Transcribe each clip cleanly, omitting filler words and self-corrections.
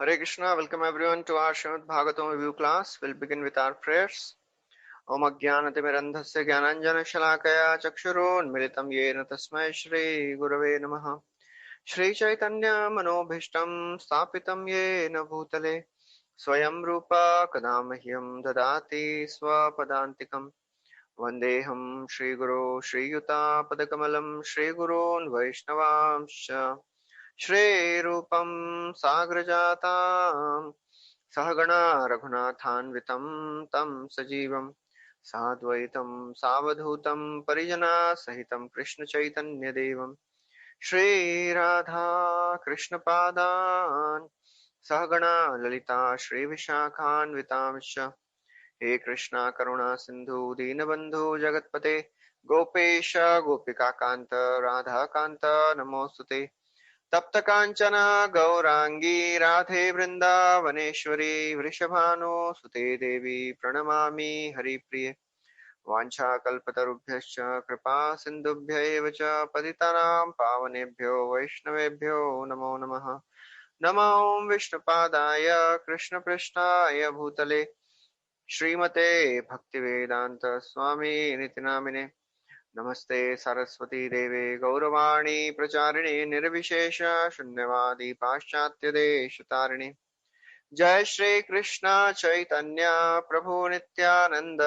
Hare Krishna, welcome everyone to our Srimad Bhagavatam review class. We'll begin with our prayers. Om Ajnanatimirandhasya Jnananjana Shalakaya Chakshurunmilitam Yena Tasmai Shri Gurave Namaha Shri Chaitanya Manobhishtam Stapitam Yena Bhutale Swayam Rupa Kadamahyam Dadati Swapadantikam Vandeham Shri Guru Shri Yuta Padakamalam Shri Gurun Vaishnavamsha Shri Rupam Sagrajatam Sahagana Raghunathanvitam Tam Sajivam Sadvaitam Savadhutam Parijana Sahitam Krishna Chaitanya Devam Shri Radha Krishna Padan Sahagana Lalita Shri Vishakhanvitamsha He Krishna Karuna Sindhu Dinabandhu Jagatpate Gopesha Gopika Kanta Radha Kanta Namostute तप्त कांचन गौरांगी राधे वृंदावनेश्वरी वृषभानुसुते देवी प्रणमामि हरिप्रिये वाञ्छाकल्पतरुभ्यश्च कृपा सिन्धुभ्यैव च पतितानां पावनेभ्यो वैष्णवेभ्यो नमो नमः नमो विष्णुपादाय कृष्णपृष्ठाय भूतले श्रीमते भक्तिवेदान्त स्वामी निति नामिने नमस्ते सरस्वती देवे गौरवाणी प्रचारिणे निर्विशेष शून्यवादी पाश्चात्य देश तारिणे जय श्री कृष्ण चैतन्य प्रभु नित्यानंद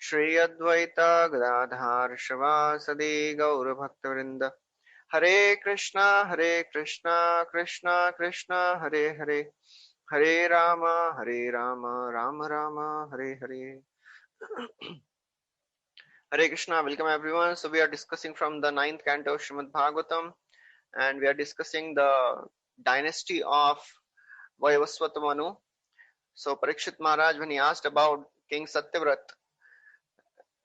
श्री अद्वैत गदाधर शिवासदि गौर भक्तवृंद हरे Krishna Krishna Krishna Hare Hare Hare Ram Ram Ram Hare Hare Hare Krishna, welcome everyone. So we are discussing from the ninth canto of Srimad Bhagavatam, and we are discussing the dynasty of Vayavaswata Manu. So Parikshit Maharaj, when he asked about King Satyavrat,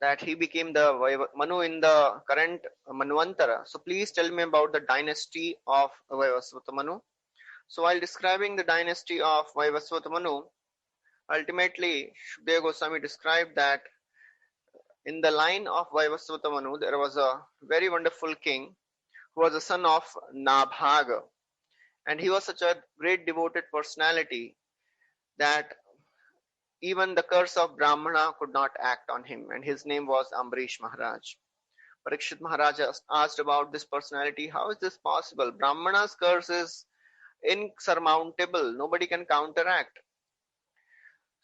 that he became the Manu in the current Manvantara. So please tell me about the dynasty of Vayavaswata Manu. So while describing the dynasty of Vayavaswata Manu, ultimately Shukadeva Goswami described that in the line of Vaivasvata Manu, there was a very wonderful king who was the son of Nabhaga. And he was such a great devoted personality that even the curse of Brahmana could not act on him. And his name was Ambarish Maharaj. Parikshit Maharaj asked about this personality. How is this possible? Brahmana's curse is insurmountable. Nobody can counteract.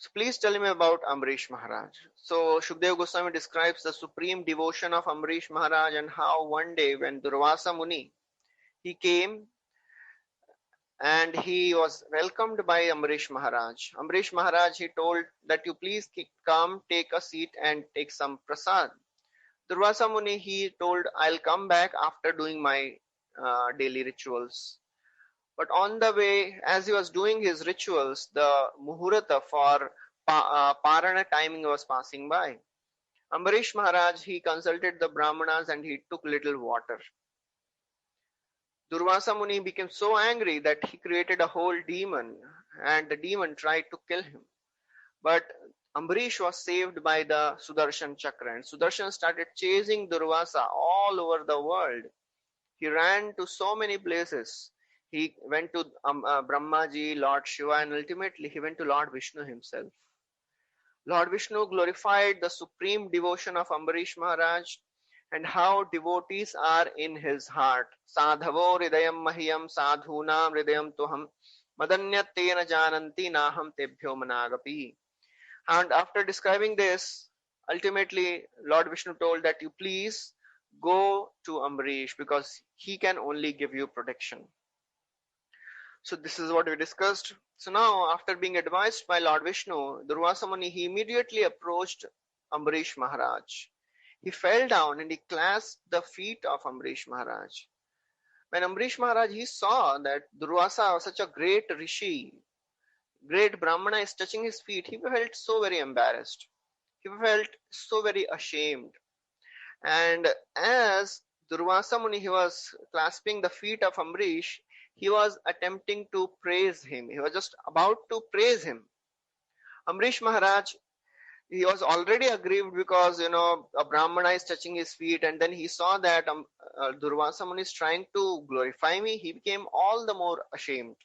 So please tell me about Ambarish Maharaj. So Shukadeva Goswami describes the supreme devotion of Ambarish Maharaj and how one day when Durvasa Muni, he came and he was welcomed by Ambarish Maharaj. Ambarish Maharaj, he told that you please come, take a seat and take some prasad. Durvasa Muni, he told, I'll come back after doing my daily rituals. But on the way, as he was doing his rituals, the Muhurata for Parana timing was passing by. Ambarish Maharaj, he consulted the Brahmanas and he took little water. Durvasa Muni became so angry that he created a whole demon and the demon tried to kill him. But Ambarish was saved by the Sudarshan Chakra and Sudarshan started chasing Durvasa all over the world. He ran to so many places. He went to Brahmaji, Lord Shiva, and ultimately he went to Lord Vishnu himself. Lord Vishnu glorified the supreme devotion of Ambarish Maharaj and how devotees are in his heart. Sadhavo hridayam mahiyam sadhunam hridayam tuham madanyattena jananti naham tebhyo managapi. And after describing this, ultimately Lord Vishnu told that you please go to Ambarish because he can only give you protection. So this is what we discussed. So now, after being advised by Lord Vishnu, Durvasa Muni, he immediately approached Ambarish Maharaj. He fell down and he clasped the feet of Ambarish Maharaj. When Ambarish Maharaj, he saw that Durvasa, such a great rishi, great Brahmana, is touching his feet, he felt so very embarrassed. He felt so very ashamed. And as Durvasa Muni, he was clasping the feet of Ambarish, he was attempting to praise him. He was just about to praise him. Ambarish Maharaj, he was already aggrieved because, a Brahmana is touching his feet, and then he saw that Durvasa Muni is trying to glorify me. He became all the more ashamed.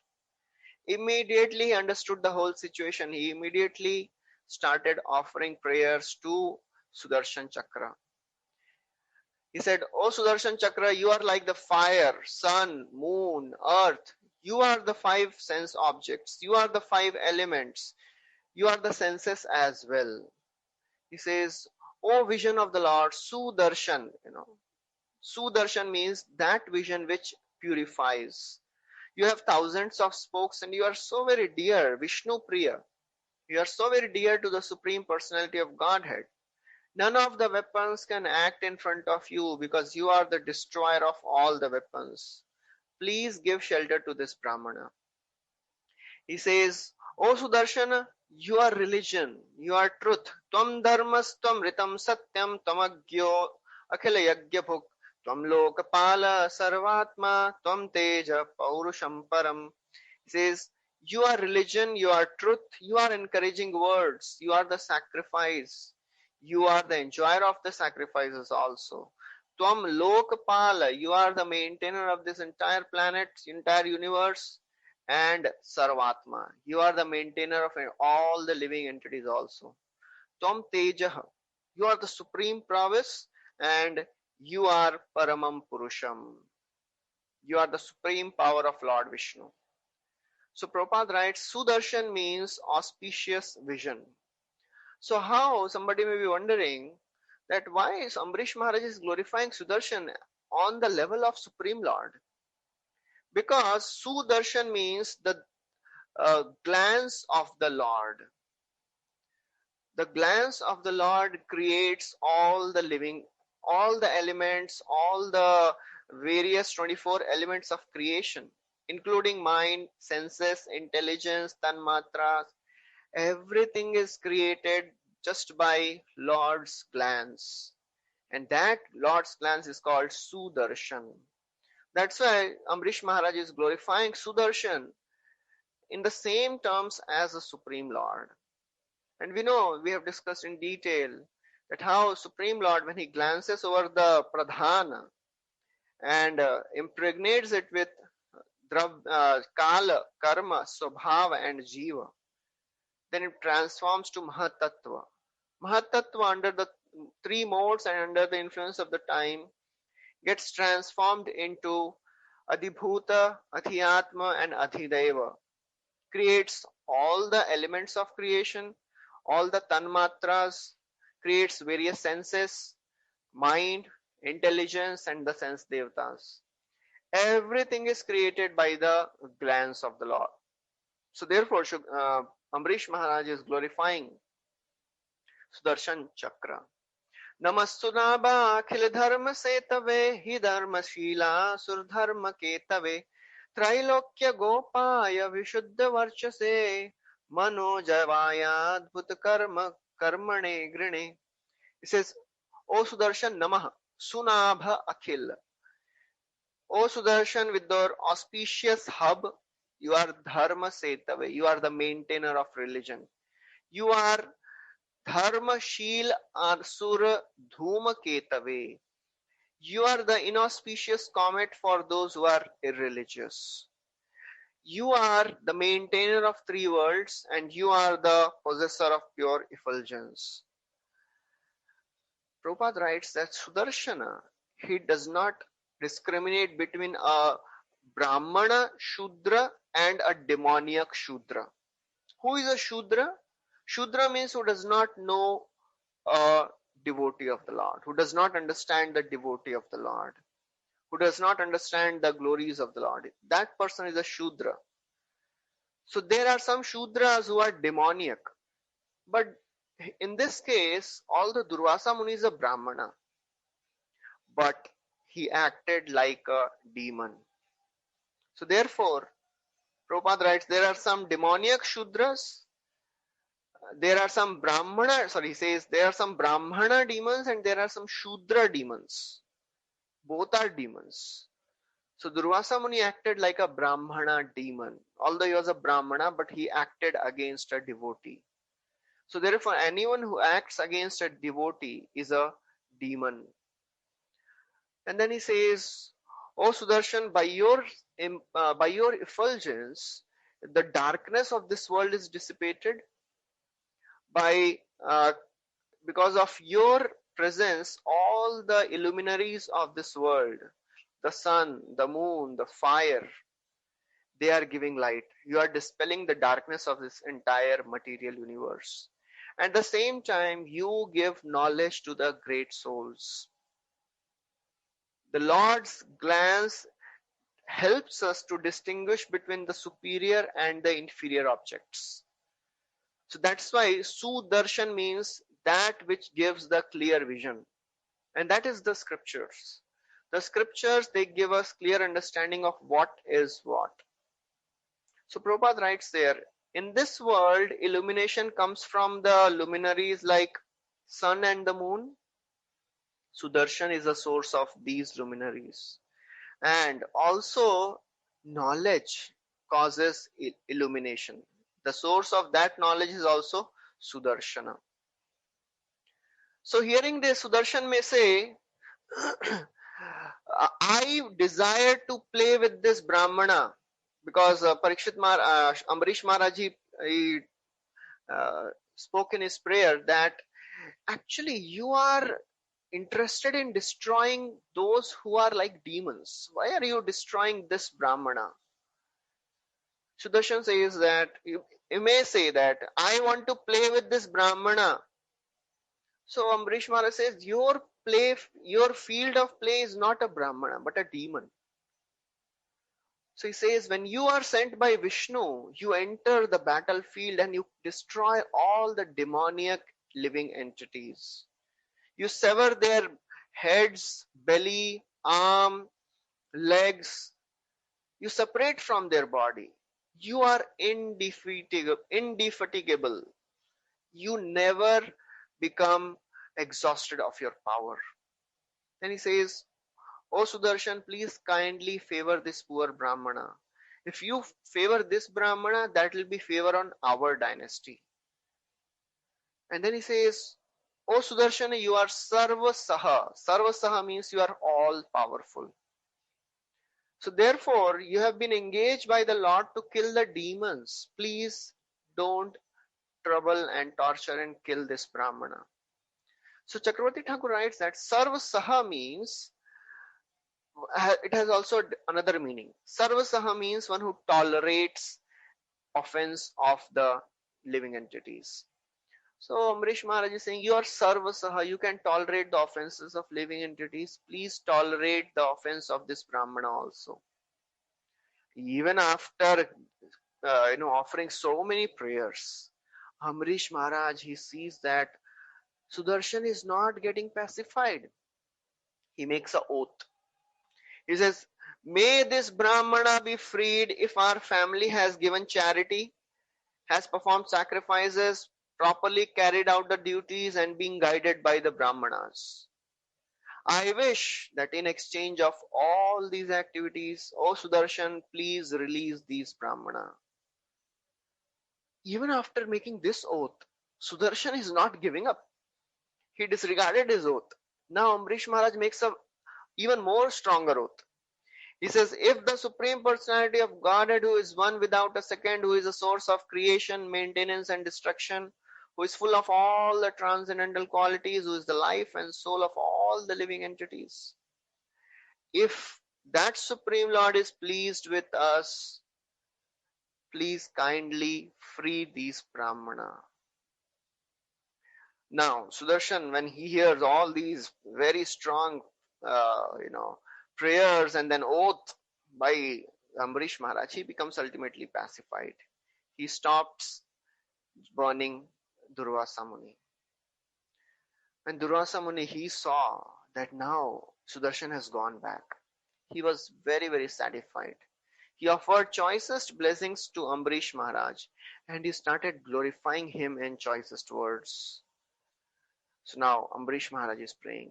Immediately he understood the whole situation. He immediately started offering prayers to Sudarshan Chakra. He said, "O Sudarshan Chakra, you are like the fire, sun, moon, earth. You are the five sense objects. You are the five elements. You are the senses as well." He says, "O vision of the Lord, Sudarshan." Sudarshan means that vision which purifies. You have thousands of spokes and you are so very dear, Vishnu Priya. You are so very dear to the Supreme Personality of Godhead. None of the weapons can act in front of you because you are the destroyer of all the weapons. Please give shelter to this Brahmana. He says, "O Sudarshana, you are religion, you are truth. Tvam dharmas, tvam ritam satyam, tamagyo akhila yagya bhuk, tvam lokapala sarvatma, tvam teja paurusham param." He says, "You are religion, you are truth, you are encouraging words, you are the sacrifice, you are the enjoyer of the sacrifices also. Tvam Lokapala, you are the maintainer of this entire planet, entire universe, and Sarvatma, you are the maintainer of all the living entities also. Tvam Tejaha, you are the supreme prowess, and you are Paramam Purusham, you are the supreme power of Lord Vishnu." So Prabhupada writes, Sudarshan means auspicious vision. So how, somebody may be wondering, that why is Ambrish Maharaj is glorifying Sudarshan on the level of Supreme Lord? Because Sudarshan means the glance of the Lord. The glance of the Lord creates all the living, all the elements, all the various 24 elements of creation, including mind, senses, intelligence, tanmatras. Everything is created just by Lord's glance. And that Lord's glance is called Sudarshan. That's why Ambrish Maharaj is glorifying Sudarshan in the same terms as the Supreme Lord. And we know, we have discussed in detail that how Supreme Lord, when he glances over the Pradhana and impregnates it with Kala, Karma, Swabhava and Jiva, then it transforms to Mahatattva. Mahatattva, under the three modes and under the influence of the time, gets transformed into Adhibhuta, Adhyatma and Adhideva. Creates all the elements of creation, all the tanmatras, creates various senses, mind, intelligence and the sense devatas. Everything is created by the glance of the Lord. So therefore, Ambrish Maharaj is glorifying Sudarshan Chakra. Namasunaba akhil dharma setave hi dharma shila surdharma ketave त्रैलोक्य गोपाय विशुद्ध वर्चसे मनोजवाया adbhut karma karmane grine. It says, O Sudarshan Namah, Sunabha Akhil. O Sudarshan, with your auspicious hub, you are Dharma Setave, you are the maintainer of religion. You are Dharma Shil Arsura Dhuma Ketave. You are the inauspicious comet for those who are irreligious. You are the maintainer of three worlds and you are the possessor of pure effulgence. Prabhupada writes that Sudarshana, he does not discriminate between a Brahmana Shudra and a demoniac Shudra. Who is a Shudra? Shudra means who does not know a devotee of the Lord, who does not understand the devotee of the Lord, who does not understand the glories of the Lord. That person is a Shudra. So there are some Shudras who are demoniac. But in this case, although Durvasa Muni is a Brahmana, but he acted like a demon. So therefore, Prabhupada writes, there are some demoniac Shudras, there are some Brahmana, he says, there are some Brahmana demons and there are some Shudra demons. Both are demons. So Durvasa Muni acted like a Brahmana demon. Although he was a Brahmana, but he acted against a devotee. So therefore, anyone who acts against a devotee is a demon. And then he says, O Sudarshan, by your effulgence, the darkness of this world is dissipated by because of your presence. All the illuminaries of this world, the sun, the moon, the fire, they are giving light. You are dispelling the darkness of this entire material universe. At the same time, you give knowledge to the great souls. The Lord's glance helps us to distinguish between the superior and the inferior objects. So that's why Sudarshan means that which gives the clear vision. And that is the scriptures. The scriptures, they give us clear understanding of what is what. So Prabhupada writes there, in this world, illumination comes from the luminaries like sun and the moon. Sudarshan is the source of these luminaries. And also, knowledge causes illumination. The source of that knowledge is also Sudarshana. So hearing this, Sudarshan may say, I desire to play with this Brahmana, because Ambarish Maharaj, he spoke in his prayer that actually you are interested in destroying those who are like demons. Why are you destroying this Brahmana? Sudarshan says that, you may say that, I want to play with this Brahmana. So Ambarish Maharaj says, your field of play is not a Brahmana, but a demon. So he says, when you are sent by Vishnu, you enter the battlefield and you destroy all the demoniac living entities. You sever their heads, belly, arm, legs. You separate from their body. You are indefatigable. You never become exhausted of your power. Then he says, O Sudarshan, please kindly favor this poor Brahmana. If you favor this Brahmana, that will be favor on our dynasty. And then he says, O Sudarshan, you are Sarvasaha. Sarvasaha means you are all powerful. So therefore, you have been engaged by the Lord to kill the demons. Please don't trouble and torture and kill this Brahmana. So Chakravarti Thakur writes that Sarvasaha means, it has also another meaning. Sarvasaha means one who tolerates offense of the living entities. So Ambarish Maharaj is saying, you are Sarvasaha, you can tolerate the offenses of living entities. Please tolerate the offense of this Brahmana also. Even after offering so many prayers, Ambarish Maharaj, he sees that Sudarshan is not getting pacified. He makes an oath. He says, may this Brahmana be freed if our family has given charity, has performed sacrifices, properly carried out the duties and being guided by the Brahmanas. I wish that in exchange of all these activities, O Sudarshan, please release these Brahmana. Even after making this oath, Sudarshan is not giving up. He disregarded his oath. Now Ambarish Maharaj makes a even more stronger oath. He says, if the Supreme Personality of Godhead, who is one without a second, who is a source of creation, maintenance and destruction, who is full of all the transcendental qualities, who is the life and soul of all the living entities, if that Supreme Lord is pleased with us, please kindly free these Brahmana. Now, Sudarshan, when he hears all these very strong, prayers and then oath by Ambarish Maharaj, he becomes ultimately pacified. He stops burning Durvasa Muni. When Durvasa Muni, he saw that now Sudarshan has gone back, he was very, very satisfied. He offered choicest blessings to Ambarish Maharaj and he started glorifying him in choicest words. So now Ambarish Maharaj is praying.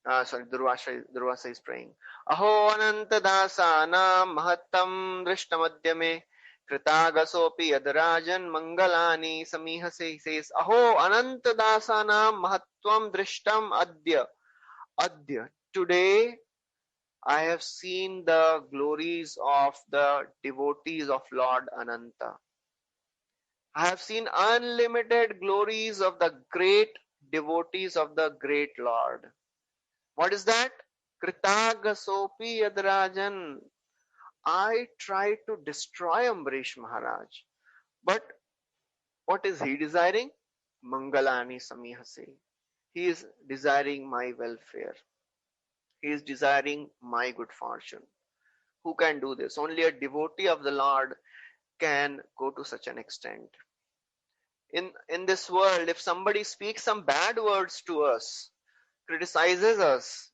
Durvasa is praying. Aho ananta dasanam mahattam drishtamadhyame kritagasopi yadarajan mangalani samihase. He says, Aho ananta dasanam mahatvam drishtam adya. Adya. Today, I have seen the glories of the devotees of Lord Ananta. I have seen unlimited glories of the great devotees of the great Lord. What is that? Kritagasopi Yadrajan. I tried to destroy Ambarish Maharaj. But what is he desiring? Mangalani Samihase. He is desiring my welfare. He is desiring my good fortune. Who can do this? Only a devotee of the Lord can go to such an extent. In this world, if somebody speaks some bad words to us, criticizes us,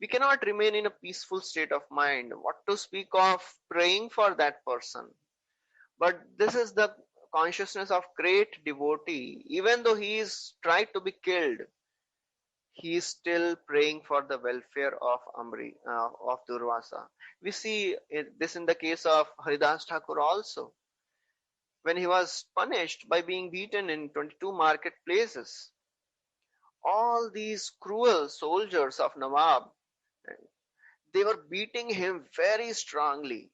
we cannot remain in a peaceful state of mind. What to speak of praying for that person? But this is the consciousness of great devotee. Even though he is tried to be killed, he is still praying for the welfare of of Durvasa. We see this in the case of Haridas Thakur also, when he was punished by being beaten in 22 marketplaces. All these cruel soldiers of Nawab, they were beating him very strongly.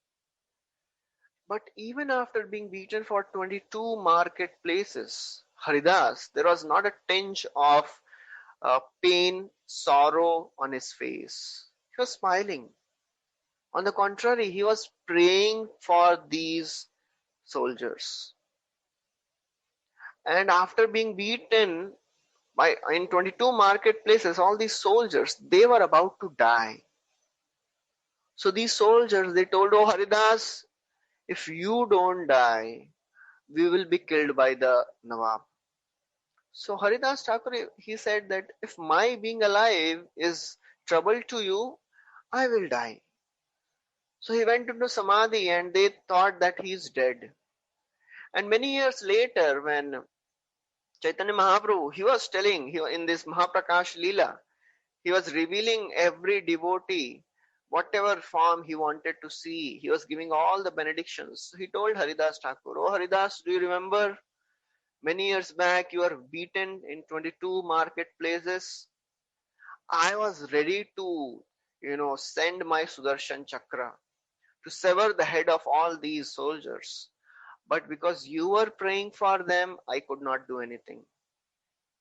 But even after being beaten for 22 marketplaces, Haridas, there was not a tinge of pain, sorrow on his face. He was smiling. On the contrary, he was praying for these soldiers. And after being beaten in 22 marketplaces, all these soldiers, they were about to die. So these soldiers, they told, "Oh Haridas, if you don't die, we will be killed by the Nawab." So Haridas Thakur, he said that if my being alive is trouble to you, I will die. So he went into Samadhi and they thought that he is dead. And many years later, when Chaitanya Mahaprabhu, he was telling in this Mahaprakash Leela, he was revealing every devotee, whatever form he wanted to see. He was giving all the benedictions. So he told Haridas Thakur, "Oh Haridas, do you remember many years back you were beaten in 22 marketplaces? I was ready to, send my Sudarshan Chakra to sever the head of all these soldiers. But because you were praying for them, I could not do anything."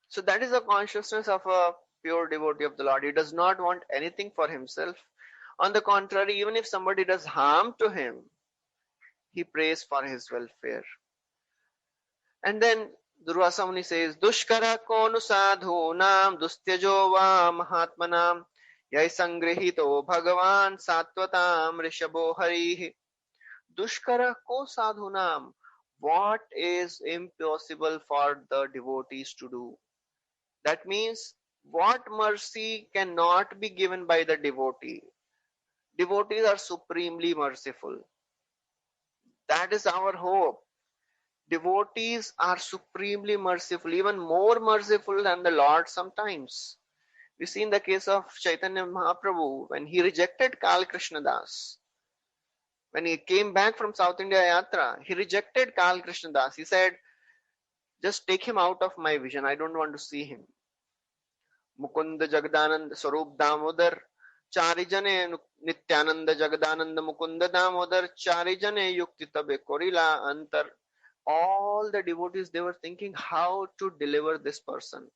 So that is the consciousness of a pure devotee of the Lord. He does not want anything for himself. On the contrary, even if somebody does harm to him, he prays for his welfare. And then Durvasa Muni says, "Dushkara konu sadhu nam dustyajo va mahatmanam yai sangrihito bhagavan satvatam rishabho harihi." Dushkara ko sadhunam. What is impossible for the devotees to do? That means what mercy cannot be given by the devotee. Devotees are supremely merciful. That is our hope. Devotees are supremely merciful, even more merciful than the Lord sometimes. We see in the case of Chaitanya Mahaprabhu, when he rejected Kal Krishna Das. When he came back from South India Yatra, he rejected Kal Krishna Das. He said, "Just take him out of my vision. I don't want to see him." Mukunda Jagadanand Swarup Damodar Charijane Nityananda Jagadananda Mukunda Damodar Charijane Yukti Tabe Korila Antar. All the devotees, they were thinking how to deliver this person.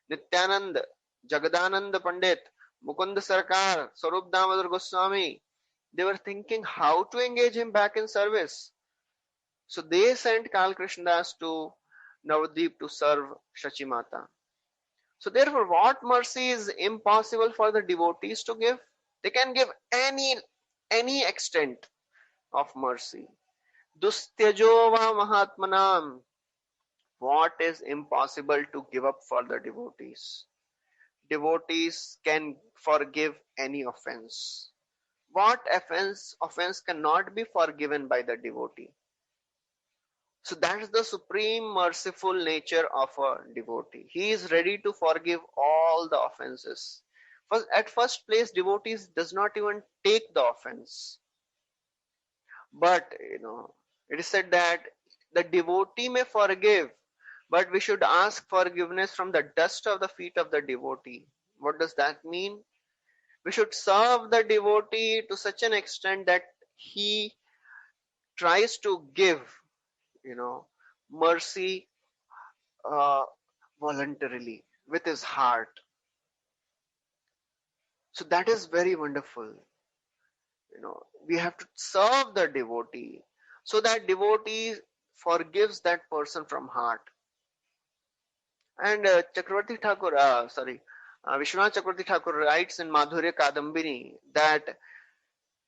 Nityananda, Jagadananda Pandit, Mukunda Sarkar, Swarup Damodar Goswami, they were thinking how to engage him back in service. So they sent Kal Krishnadas to Navadip to serve Shachimata. So therefore, what mercy is impossible for the devotees to give? They can give any extent of mercy. Dustyajova Mahatmanam. What is impossible to give up for the devotees? Devotees can forgive any offense. What offense cannot be forgiven by the devotee? So that is the supreme merciful nature of a devotee. He is ready to forgive all the offenses. At first place, devotees does not even take the offense. But, it is said that the devotee may forgive, but we should ask forgiveness from the dust of the feet of the devotee. What does that mean? We should serve the devotee to such an extent that he tries to give, mercy uh, voluntarily with his heart. So that is very wonderful. We have to serve the devotee so that devotee forgives that person from heart. And Vishwanath Chakravarti Thakur writes in Madhurya Kadambini that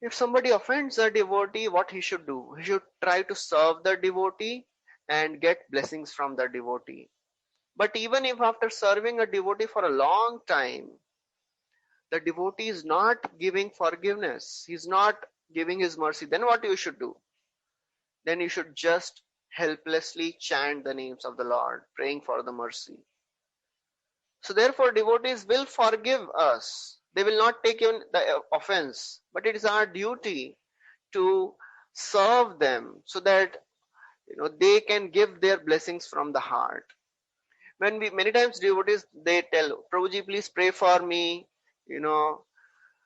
if somebody offends a devotee, what he should do? He should try to serve the devotee and get blessings from the devotee. But even if after serving a devotee for a long time, the devotee is not giving forgiveness, he's not giving his mercy, then what you should do? Then you should just helplessly chant the names of the Lord, praying for the mercy. So therefore, devotees will forgive us. They will not take even the offense, but it is our duty to serve them so that they can give their blessings from the heart. Many times devotees, they tell, Prabhuji, please pray for me,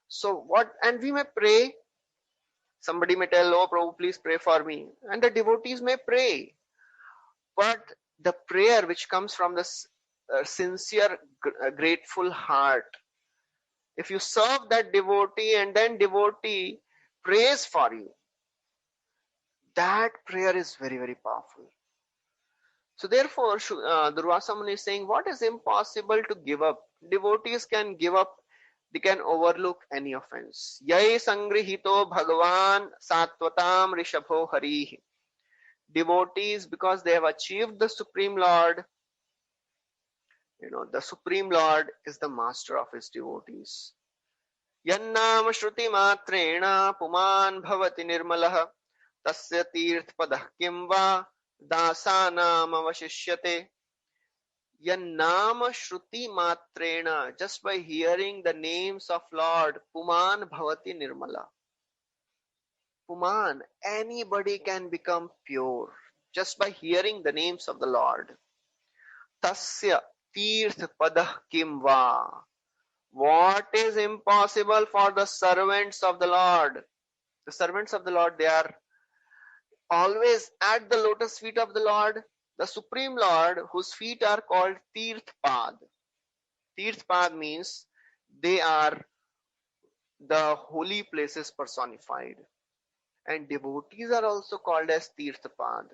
so what, and we may pray. Somebody may tell, oh Prabhu, please pray for me, and the devotees may pray, but the prayer which comes from the sincere grateful heart, if you serve that devotee and then devotee prays for you, that prayer is very, very powerful. So therefore, Durvasa Muni is saying, what is impossible to give up? Devotees can give up, they can overlook any offense. Yai sangrihito bhagavan sattvatam rishabho hari. Devotees, because they have achieved the Supreme Lord, the Supreme Lord is the master of his devotees. Yannam shruti matrena puman bhavati nirmalah tasya tirth padah kimva dasanam avashishyate. Yannam shruti matrena, just by hearing the names of Lord, puman bhavati nirmala. Puman, anybody can become pure just by hearing the names of the Lord. Tasya tirth padah kimva. What is impossible for the servants of the Lord? The servants of the Lord, they are always at the lotus feet of the Lord, the Supreme Lord, whose feet are called Tirth Pad. Tirth Pad means they are the holy places personified. And devotees are also called as Tirth Pad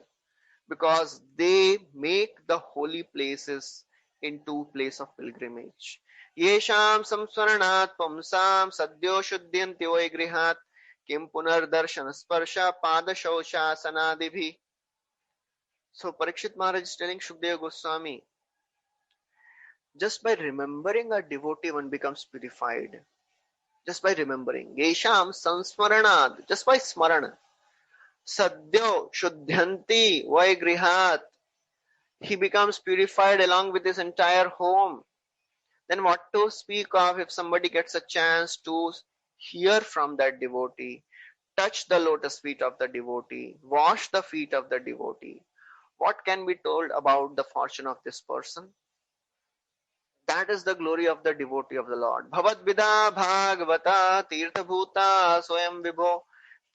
because they make the holy places into place of pilgrimage. Yesham samsvaranat pumsam sadyo shuddhyanti vaigrihat kim punardarshan sparsha pada shausha sanadibhi. So Parikshit Maharaj is telling Shukdeva Goswami, just by remembering a devotee, one becomes purified. Just by remembering. Yesham samsvaranat, just by smarana. Sadyo shuddhyanti vaigrihat. He becomes purified along with his entire home. Then what to speak of if somebody gets a chance to hear from that devotee, touch the lotus feet of the devotee, wash the feet of the devotee? What can be told about the fortune of this person? That is the glory of the devotee of the Lord. Bhavat Vida Bhagavata Tirtha Bhuta Swayam Vibho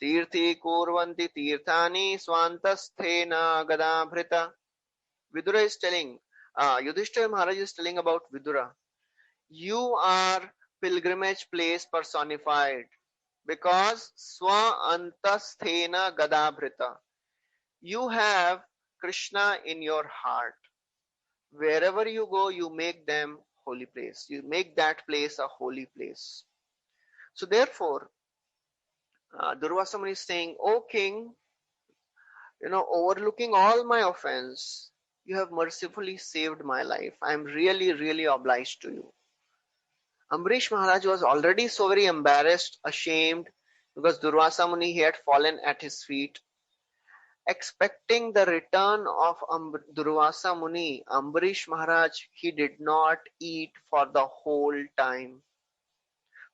Tirthi Kurvanti Tirthani Swantasthena Gadabhrita. Vidura is telling, Yudhishthira Maharaj is telling about Vidura. You are pilgrimage place personified because Swa Antasthena Gadabhrita. You have Krishna in your heart. Wherever you go, you make them holy place. You make that place a holy place. So therefore, Durvasa Muni is saying, O king, overlooking all my offense, you have mercifully saved my life. I am really, really obliged to you. Ambarish Maharaj was already so very embarrassed, ashamed, because Durvasa Muni, he had fallen at his feet. Expecting the return of Durvasa Muni, Ambarish Maharaj, he did not eat for the whole time.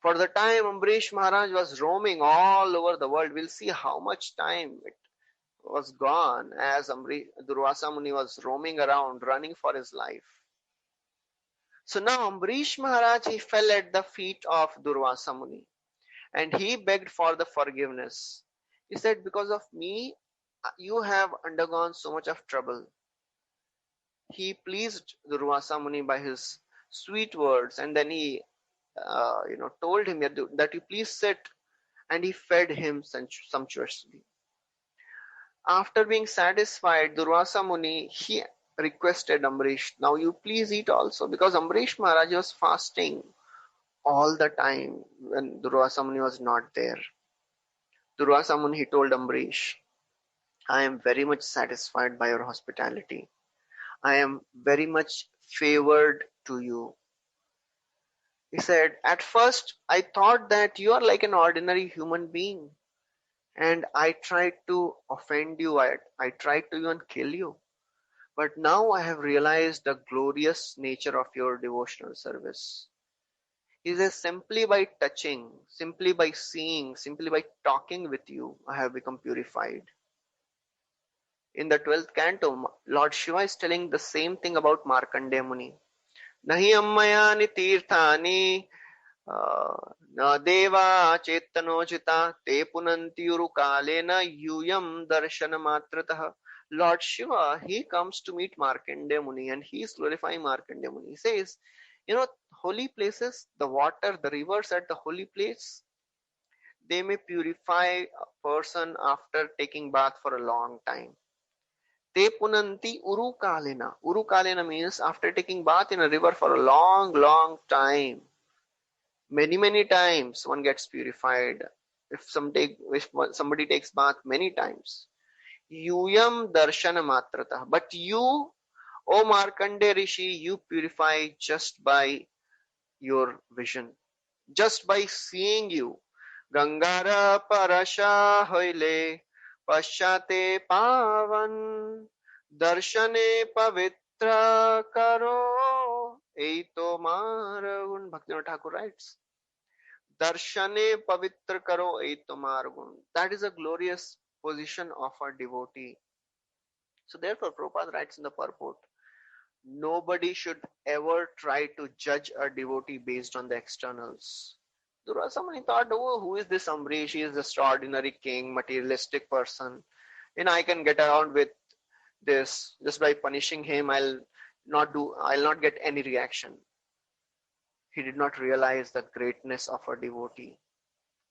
For the time Ambarish Maharaj was roaming all over the world, we'll see how much time it was gone as Durvasa Muni was roaming around, running for his life. So now Ambarish Maharaj, he fell at the feet of Durvasa Muni and he begged for the forgiveness. He said, because of me, you have undergone so much of trouble. He pleased Durvasa Muni by his sweet words, and then he told him that you please sit, and he fed him sumptuously. After being satisfied, Durvasa Muni, he requested Ambarish, now you please eat also, because Ambarish Maharaj was fasting all the time when Durvasa Muni was not there. Durvasa Muni, he told Ambarish, I am very much satisfied by your hospitality. I am very much favored to you. He said, at first I thought that you are like an ordinary human being and I tried to offend you. I tried to even kill you. But now I have realized the glorious nature of your devotional service. He says, simply by touching, simply by seeing, simply by talking with you, I have become purified. In the 12th canto, Lord Shiva is telling the same thing about Markandeya Muni. Nahi ammayani tirthani na deva chetanojita te punanti urukalena yuyam darshana matratah. Lord Shiva, he comes to meet Markandeya Muni and he is glorifying Markandeya Muni. He says, holy places, the water, the rivers at the holy place, they may purify a person after taking bath for a long time. Te punanti urukalena. Urukalena means after taking bath in a river for a long, long time. Many times one gets purified. If somebody takes bath many times. Yuyam darshana matratah. But you, O Markandeya Rishi, you purify just by your vision. Just by seeing you. Gangara parasha hoile paschate pavan darshane pavitra karo eito margun. Bhaktivinoda Thakur writes, darshane pavitra karo eito margun. That is a glorious position of a devotee. So therefore Prabhupada writes in the purport, nobody should ever try to judge a devotee based on the externals. Durvasa Muni thought, oh, who is this Ambarish? He is just ordinary king, materialistic person. I can get around with this. Just by punishing him, I'll not get any reaction. He did not realize the greatness of a devotee.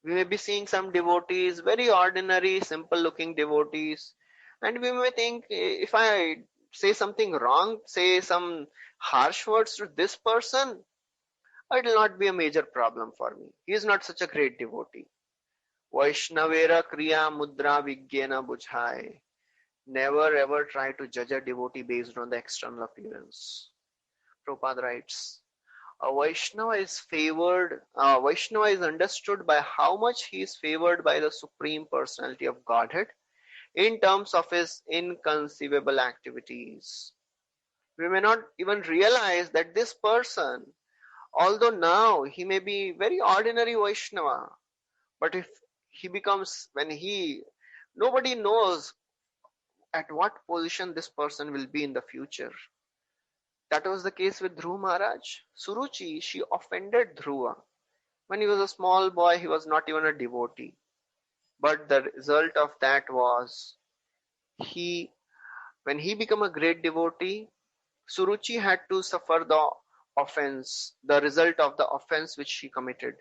We may be seeing some devotees, very ordinary, simple looking devotees, and we may think, if I say something wrong, say some harsh words to this person, it will not be a major problem for me. He is not such a great devotee. Vaishnavera kriya mudra vigyena bujhai. Never ever try to judge a devotee based on the external appearance. Prabhupada writes, a Vaishnava is favored, Vaishnava is understood by how much he is favored by the Supreme Personality of Godhead in terms of his inconceivable activities. We may not even realize that this person, although now he may be very ordinary Vaishnava, but if he becomes, nobody knows at what position this person will be in the future. That was the case with Dhruva Maharaj. Suruchi, she offended Dhruva. When he was a small boy, he was not even a devotee. But the result of that was, when he became a great devotee, Suruchi had to suffer the offense, the result of the offense which she committed.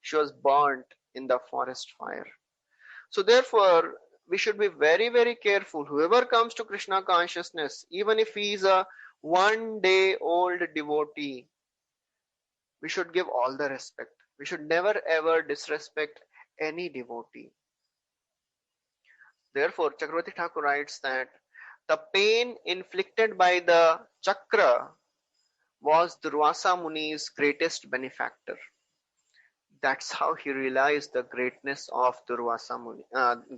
She was burnt in the forest fire. So therefore, we should be very careful. Whoever comes to Krishna consciousness, even if he is a 1 day old devotee, we should give all the respect. We should never ever disrespect any devotee. Therefore, Chakravarti Thakur writes that the pain inflicted by the chakra was Durvasa Muni's greatest benefactor. That's how he realized the greatness of Durvasa Muni,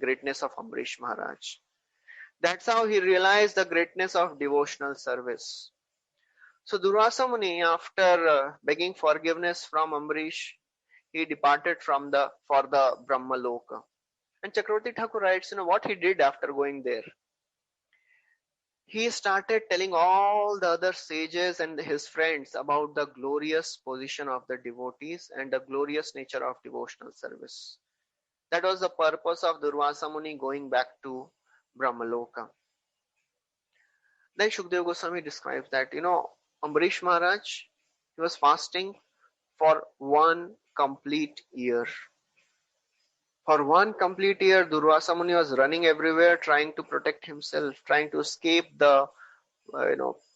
greatness of Ambarish Maharaj. That's how he realized the greatness of devotional service. So Durvasa Muni, after begging forgiveness from Ambarish, he departed for the Brahma Loka. And Chakravarti Thakur writes, what he did after going there. he started telling all the other sages and his friends about the glorious position of the devotees and the glorious nature of devotional service. That was the purpose of Durvasa Muni going back to Brahmaloka. Then Shukdev Goswami describes that, Ambarish Maharaj, he was fasting for 1 complete year. For 1 complete year, Durvasa Muni was running everywhere, trying to protect himself, trying to escape the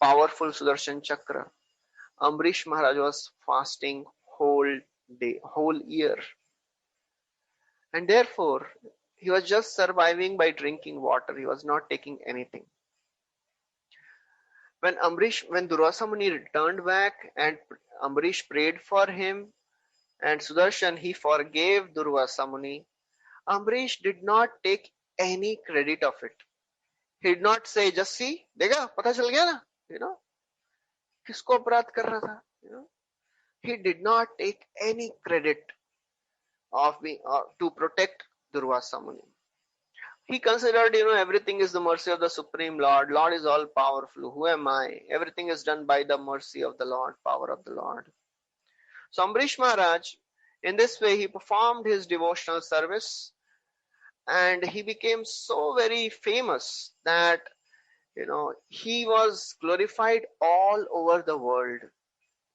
powerful Sudarshan Chakra. Ambarish Maharaj was fasting whole day, whole year. And therefore, he was just surviving by drinking water. He was not taking anything. When Durvasa Muni returned back and Ambarish prayed for him and Sudarshan, he forgave Durvasa Muni. Ambarish did not take any credit of it. He did not say, just see, देखा, पता चल गया ना, किसको अपराध कर रहा था, He did not take any credit of being to protect Durvasa Muni. He considered, everything is the mercy of the Supreme Lord. Lord is all powerful. Who am I? Everything is done by the mercy of the Lord, power of the Lord. So Ambarish Maharaj, in this way, he performed his devotional service and he became so very famous that, he was glorified all over the world.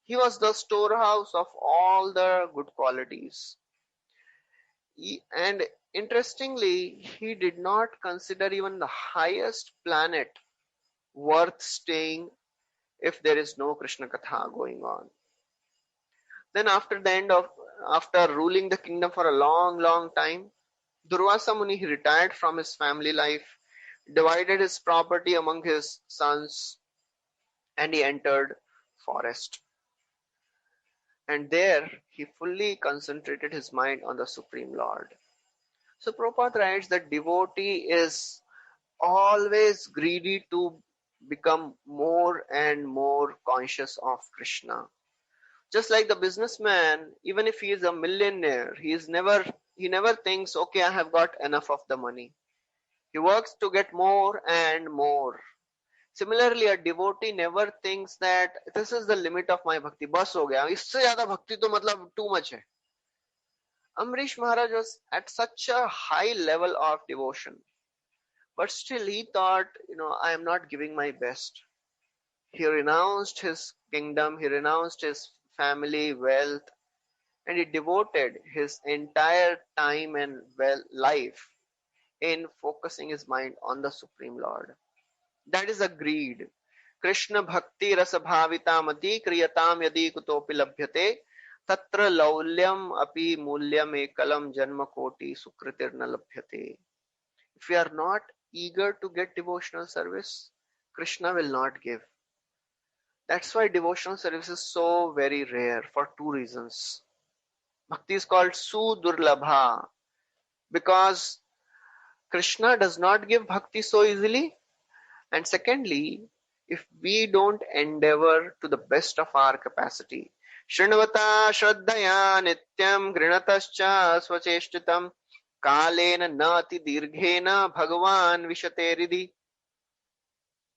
He was the storehouse of all the good qualities. And interestingly, he did not consider even the highest planet worth staying if there is no Krishna Katha going on. Then after ruling the kingdom for a long, long time, Durvasa Muni, he retired from his family life, divided his property among his sons, and he entered forest. And there he fully concentrated his mind on the Supreme Lord. So Prabhupada writes that devotee is always greedy to become more and more conscious of Krishna. Just like the businessman, even if he is a millionaire, he never thinks, okay, I have got enough of the money. He works to get more and more. Similarly, a devotee never thinks that this is the limit of my bhakti. Bas ho gaya. Isse zyada bhakti to matlab too much hai. Ambarish Maharaj was at such a high level of devotion. But still he thought, I am not giving my best. He renounced his kingdom, he renounced his family, wealth, and he devoted his entire time and life in focusing his mind on the Supreme Lord. That is a greed. Krishna bhakti rasa bhavita mati kriyatam yadi kutopi labhyate tatra laulyam api mulyam ekalam janma koti sukritirna labhyate. If we are not eager to get devotional service, Krishna will not give. That's why devotional service is so very rare for two reasons. Bhakti is called Sudurlabha because Krishna does not give bhakti so easily. And secondly, if we don't endeavor to the best of our capacity, Shrinavata Shraddhaya Nityam Grinatascha Swacheshtitam Kalena Nati Dirghena Bhagavan Vishate Ridhi.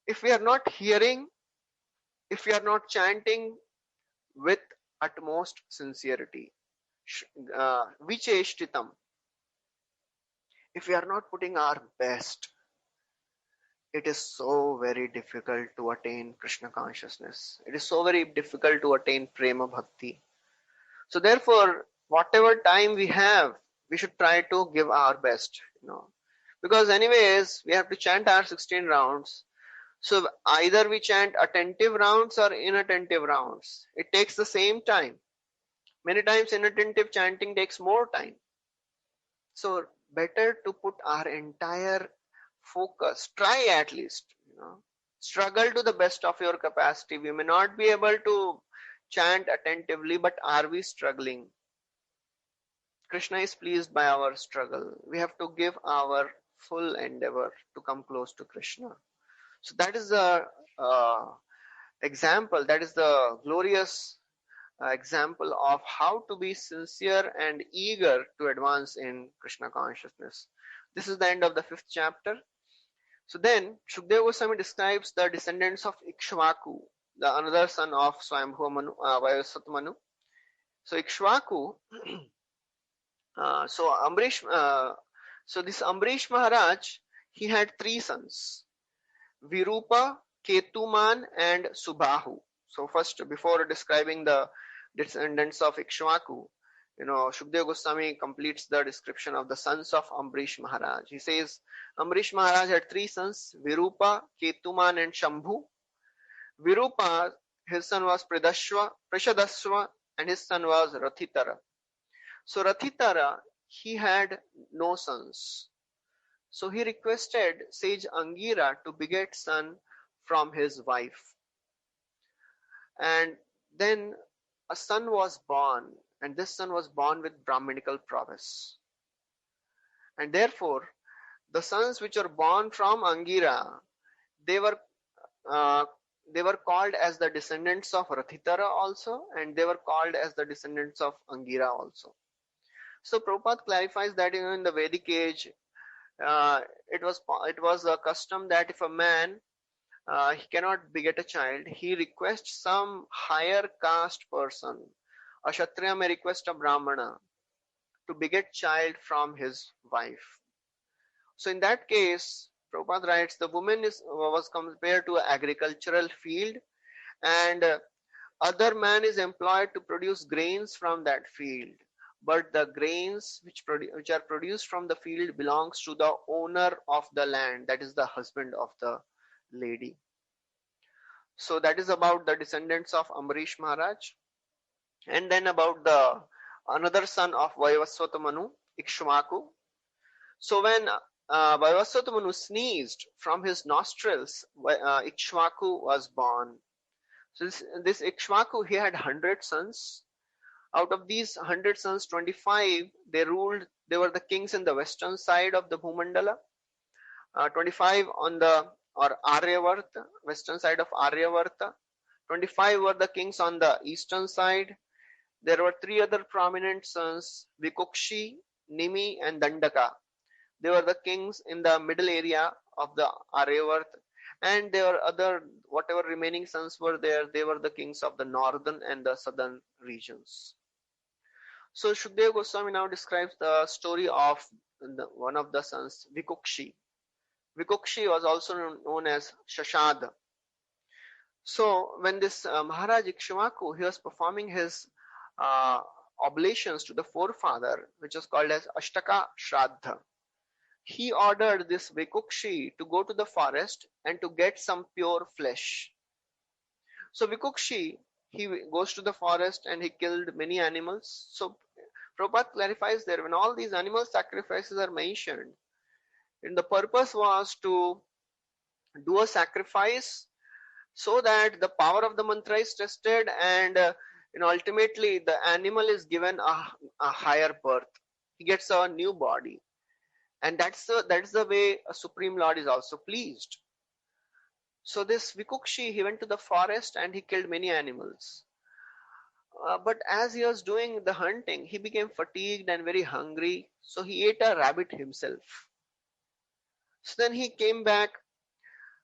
If we are not hearing, if we are not chanting with utmost sincerity, Vicheshtitam, if we are not putting our best, it is so very difficult to attain Krishna consciousness. It is so very difficult to attain Prema Bhakti. So therefore, whatever time we have, we should try to give our best, Because anyways, we have to chant our 16 rounds. So either we chant attentive rounds or inattentive rounds. It takes the same time. Many times inattentive chanting takes more time. So better to put our entire focus, try at least, struggle to the best of your capacity. We may not be able to chant attentively, but are we struggling? Krishna is pleased by our struggle. We have to give our full endeavor to come close to Krishna. So that is the example, that is the glorious example of how to be sincere and eager to advance in Krishna consciousness. This is the end of the 5th chapter. So then Shukdeva Goswami describes the descendants of Ikshvaku, the another son of Swayambhuva Manu, Vayaswata Manu. So Ikshvaku, so Amrish, so this Amrish Maharaj, he had three sons, Virupa, Ketuman, and Subhahu. So first, before describing the descendants of Ikshvaku, Shukdeva Goswami completes the description of the sons of Amrish Maharaj. He says, Amrish Maharaj had three sons, Virupa, Ketuman, and Shambhu. Virupa, his son was Prishadaswa, and his son was Rathitara. So Rathitara, he had no sons. So he requested sage Angira to beget son from his wife. And then a son was born, and this son was born with Brahminical prowess. And therefore, the sons which were born from Angira, they were called as the descendants of Rathitara also, and they were called as the descendants of Angira also. So Prabhupada clarifies that in the Vedic age, it was a custom that if a man he cannot beget a child, he requests some higher caste person. A Kshatriya may request a Brahmana to beget child from his wife. So in that case, Prabhupada writes, the woman was compared to an agricultural field, and other man is employed to produce grains from that field. But the grains which are produced from the field belongs to the owner of the land, that is the husband of the lady. So that is about the descendants of Amrish Maharaj. And then about the another son of Vayavaswata Manu, Ikshvaku. So when Vayavaswata Manu sneezed from his nostrils, Ikshvaku was born. So this Ikshvaku, he had 100 sons. Out of these 100 sons, 25 they were the kings in the western side of the Bhumandala, 25 on the Aryavarta, western side of Aryavarta, 25 were the kings on the eastern side. There were three other prominent sons, Vikukshi, Nimi, and Dandaka. They were the kings in the middle area of the Aryavarta, and there were other, whatever remaining sons were there, they were the kings of the northern and the southern regions. So Shukdeva Goswami now describes the story of one of the sons, Vikukshi. Vikukshi was also known as Shashad. So when this Maharaj Ikshvaku, he was performing his oblations to the forefather, which is called as Ashtaka Shraddha, he ordered this Vikukshi to go to the forest and to get some pure flesh. So Vikukshi, he goes to the forest and he killed many animals. So Prabhupada clarifies there, when all these animal sacrifices are mentioned, and the purpose was to do a sacrifice so that the power of the mantra is tested, and ultimately the animal is given a higher birth. He gets a new body, and that's the way a Supreme Lord is also pleased. So this Vikukshi, he went to the forest and he killed many animals. But as he was doing the hunting, he became fatigued and very hungry, so he ate a rabbit himself. So then he came back.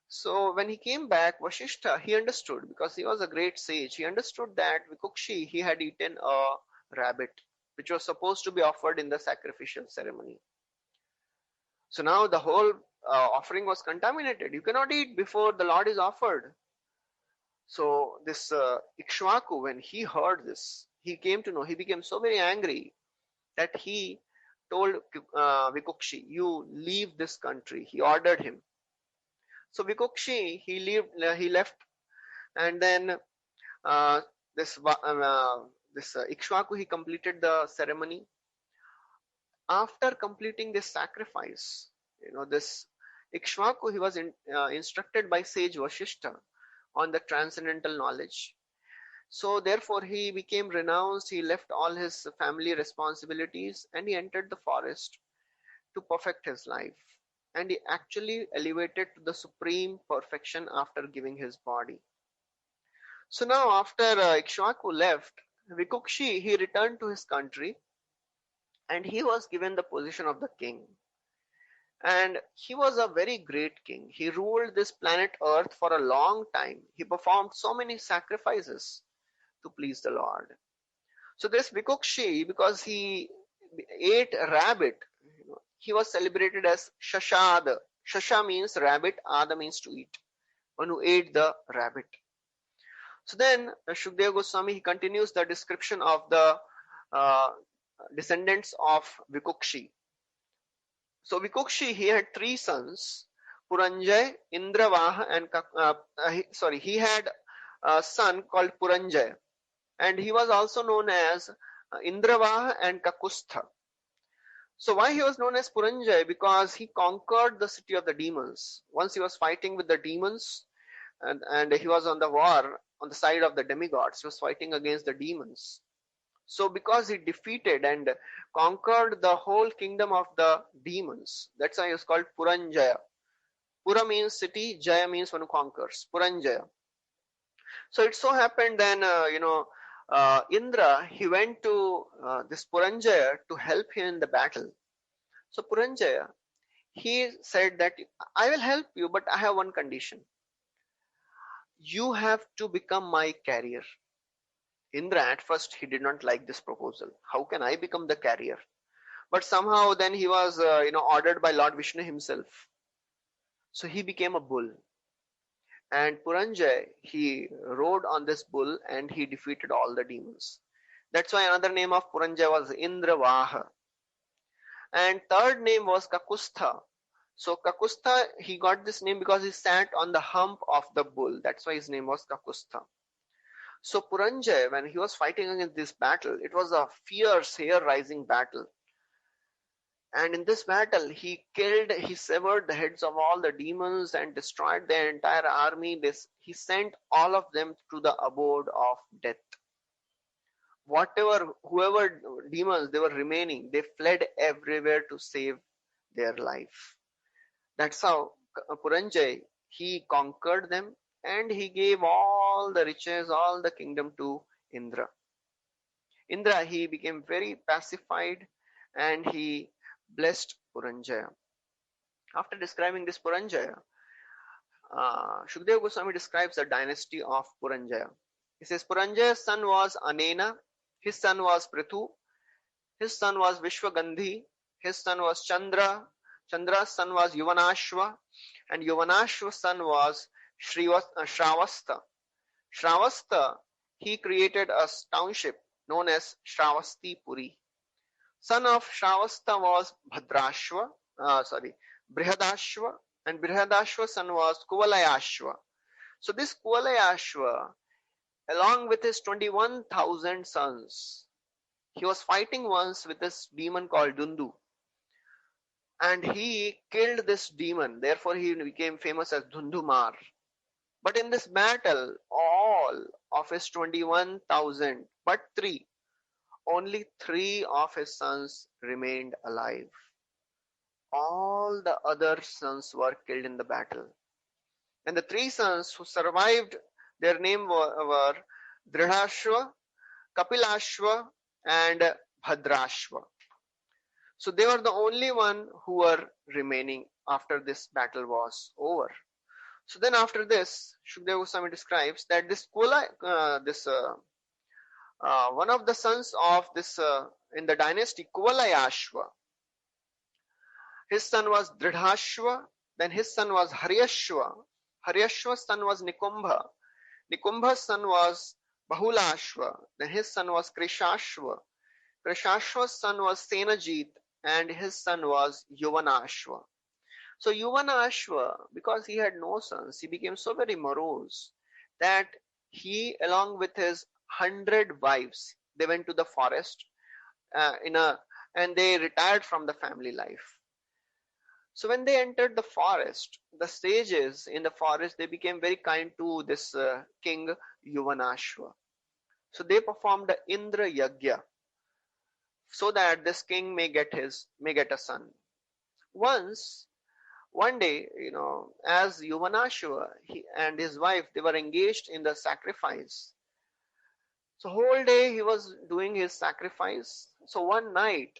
So when he came back, Vasishtha, he understood, because he was a great sage, he understood that Vikukshi, he had eaten a rabbit, which was supposed to be offered in the sacrificial ceremony. So now the whole offering was contaminated. You cannot eat before the Lord is offered. So this Ikshvaku, when he heard this, he came to know, he became so very angry that he told Vikukshi, you leave this country. He ordered him. So Vikukshi, he left, and then this Ikshvaku, he completed the ceremony. After completing this sacrifice, this Ikshvaku, he was instructed by sage Vasishtha on the transcendental knowledge. So therefore he became renounced, he left all his family responsibilities, and he entered the forest to perfect his life. And he actually elevated to the supreme perfection after giving his body. So now after Ikshvaku left, Vikukshi, he returned to his country, and he was given the position of the king. And he was a very great king. He ruled this planet Earth for a long time. He performed so many sacrifices to please the Lord. So this Vikukshi, because he ate rabbit, he was celebrated as Shashad. Shasha means rabbit, Ada means to eat. One who ate the rabbit. So then Shukdev Goswami, he continues the description of the uh, descendants of Vikukshi. So Vikukshi, he had three sons, Puranjay, Indravaha, and he had a son called Puranjay, and he was also known as Indravaha and Kakustha. So why he was known as Puranjay? Because he conquered the city of the demons. Once he was fighting with the demons, and he was on the war on the side of the demigods. He was fighting against the demons. So because he defeated and conquered the whole kingdom of the demons, that's why he was called Puranjaya. Pura means city, Jaya means one who conquers. Puranjaya. So it so happened then, Indra, he went to this Puranjaya to help him in the battle. So Puranjaya, he said that I will help you, but I have one condition. You have to become my carrier. Indra, at first, he did not like this proposal. How can I become the carrier? But somehow then he was, ordered by Lord Vishnu himself. So he became a bull. And Puranjay, he rode on this bull and he defeated all the demons. That's why another name of Puranjay was Indravaha. And third name was Kakustha. So Kakustha, he got this name because he sat on the hump of the bull. That's why his name was Kakustha. So Puranjay, when he was fighting against this battle, it was a fierce, hair-raising battle. And in this battle, he severed the heads of all the demons and destroyed their entire army. He sent all of them to the abode of death. Whoever demons they were remaining, they fled everywhere to save their life. That's how Puranjay, he conquered them and he gave all the riches, all the kingdom to Indra. Indra, he became very pacified and he blessed Puranjaya. After describing this Puranjaya, Shukdev Goswami describes the dynasty of Puranjaya. He says, Puranjaya's son was Anena, his son was Prithu, his son was Vishwagandhi, his son was Chandra, Chandra's son was Yuvanashva, and Yuvanashva's son was Shravasta. Shravasta, he created a township known as Shravastipuri. Son of Shravasta was Brihadashva, and Brihadashva's son was Kuvalayashva. So this Kuvalayashva, along with his 21,000 sons, he was fighting once with this demon called Dundu. And he killed this demon, therefore he became famous as Dhundhumar. But in this battle, all of his 21,000, but only three of his sons remained alive. All the other sons were killed in the battle. And the three sons who survived, their name were Dridhashva, Kapilashva, and Bhadrashva. So they were the only one who were remaining after this battle was over. So then after this, Shukdev Goswami describes that this one of the sons of this in the dynasty Kuvalayashva, his son was Dridhashva, then his son was Haryashva, Haryashva's son was Nikumbha, Nikumbha's son was Bahulashva, then his son was Krishashva, Krishashva's son was Senajit, and his son was Yuvanashva. So Yuvanashva, because he had no sons, he became so very morose that he, along with his 100 wives, they went to the forest and they retired from the family life. So when they entered the forest, the sages in the forest, they became very kind to this king Yuvanashva. So they performed the Indra Yagya so that this king may get a son. One day, as Yuvanashva and his wife, they were engaged in the sacrifice. So whole day he was doing his sacrifice. So one night,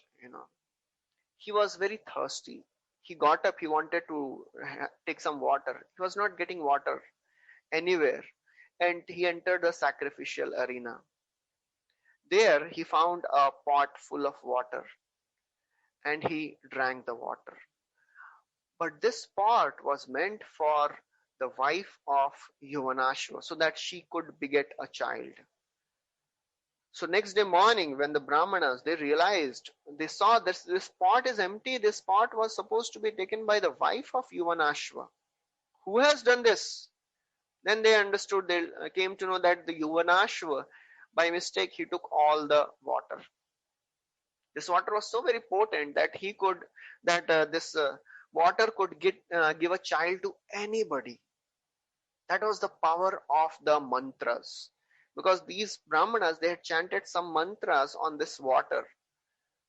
he was very thirsty. He got up, he wanted to take some water. He was not getting water anywhere, and he entered the sacrificial arena. There he found a pot full of water, and he drank the water. But this pot was meant for the wife of Yuvanashva, so that she could beget a child. So next day morning, when the Brahmanas, they realized, they saw this pot is empty. This pot was supposed to be taken by the wife of Yuvanashva. Who has done this? Then they understood, they came to know that the Yuvanashva, by mistake, he took all the water. This water was so very potent that this water could give a child to anybody. That was the power of the mantras. Because these Brahmanas, they had chanted some mantras on this water.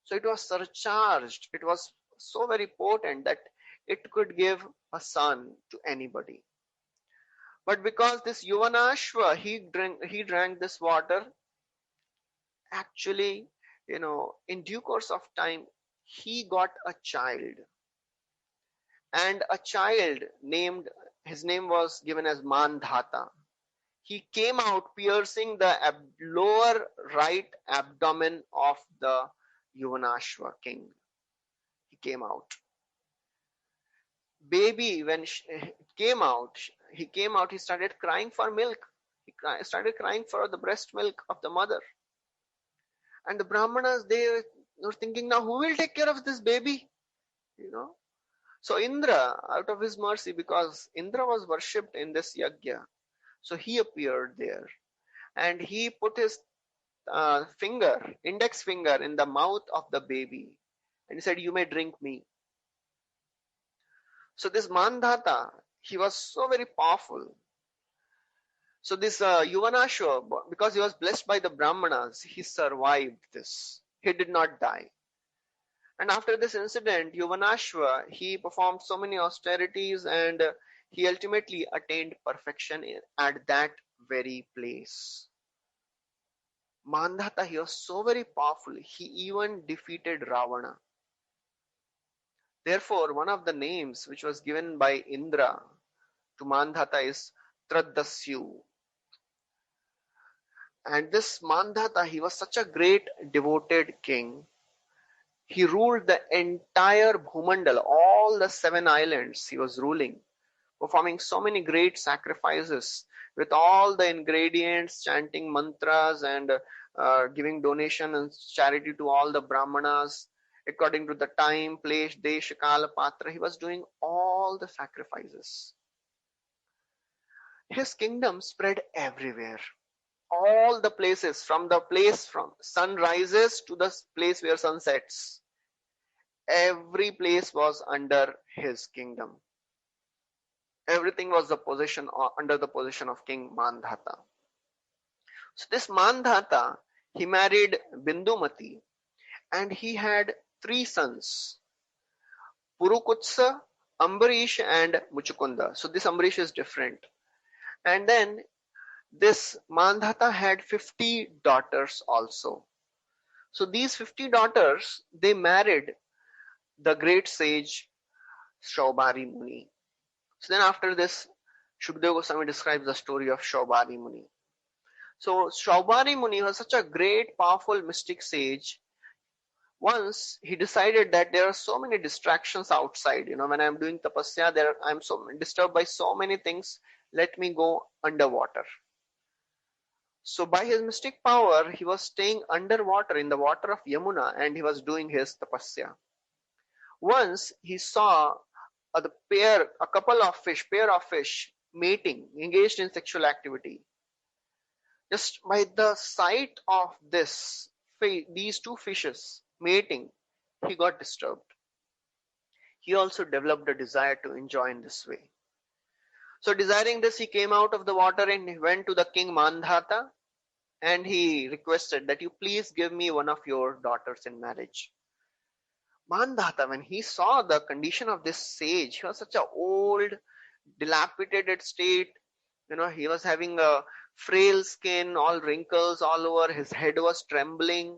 So it was surcharged. It was so very potent that it could give a son to anybody. But because this Yuvanashva, he drank this water, actually, in due course of time, he got a child. And a child his name was given as Mandhata. He came out piercing the lower right abdomen of the Yuvanashva king. He came out. Baby, when he came out, he started crying for milk. He started crying for the breast milk of the mother. And the Brahmanas, they were thinking, now who will take care of this baby? So Indra, out of his mercy, because Indra was worshipped in this yajna, so he appeared there, and he put his index finger in the mouth of the baby, and he said, you may drink me. So this Mandhata, he was so very powerful. So this Yuvanashva, because he was blessed by the Brahmanas, he survived this. He did not die. And after this incident, Yuvanashva, he performed so many austerities, and he ultimately attained perfection at that very place. Mandhata, he was so very powerful, he even defeated Ravana. Therefore, one of the names which was given by Indra to Mandhata is Tradasyu. And this Mandhata, he was such a great devoted king. He ruled the entire Bhumandal, all the 7 islands he was ruling, performing so many great sacrifices with all the ingredients, chanting mantras and giving donation and charity to all the Brahmanas according to the time, place, desha, kala, patra. He was doing all the sacrifices. His kingdom spread everywhere. All the places, from sun rises to the place where sun sets, every place was under his kingdom. Everything was under the possession of King Mandhata. So this Mandhata, he married Bindumati, and he had 3 sons, Purukutsa, Ambarish, and Muchukunda. So this Ambarish is different. And then this Mandhata had 50 daughters also. So these 50 daughters, they married the great sage Shaubari Muni. So then after this, Shukadeva Goswami describes the story of Shaubari Muni. So Shaubari Muni was such a great, powerful, mystic sage. Once he decided that there are so many distractions outside. When I'm doing tapasya, I'm so disturbed by so many things. Let me go underwater. So by his mystic power, he was staying underwater in the water of Yamuna, and he was doing his tapasya. Once he saw a pair of fish mating, engaged in sexual activity. Just by the sight of these 2 fishes mating, he got disturbed. He also developed a desire to enjoy in this way. So desiring this, he came out of the water and he went to the king Mandhata, and he requested that you please give me one of your daughters in marriage. Mandhata, when he saw the condition of this sage, he was such an old, dilapidated state. He was having a frail skin, all wrinkles all over, his head was trembling.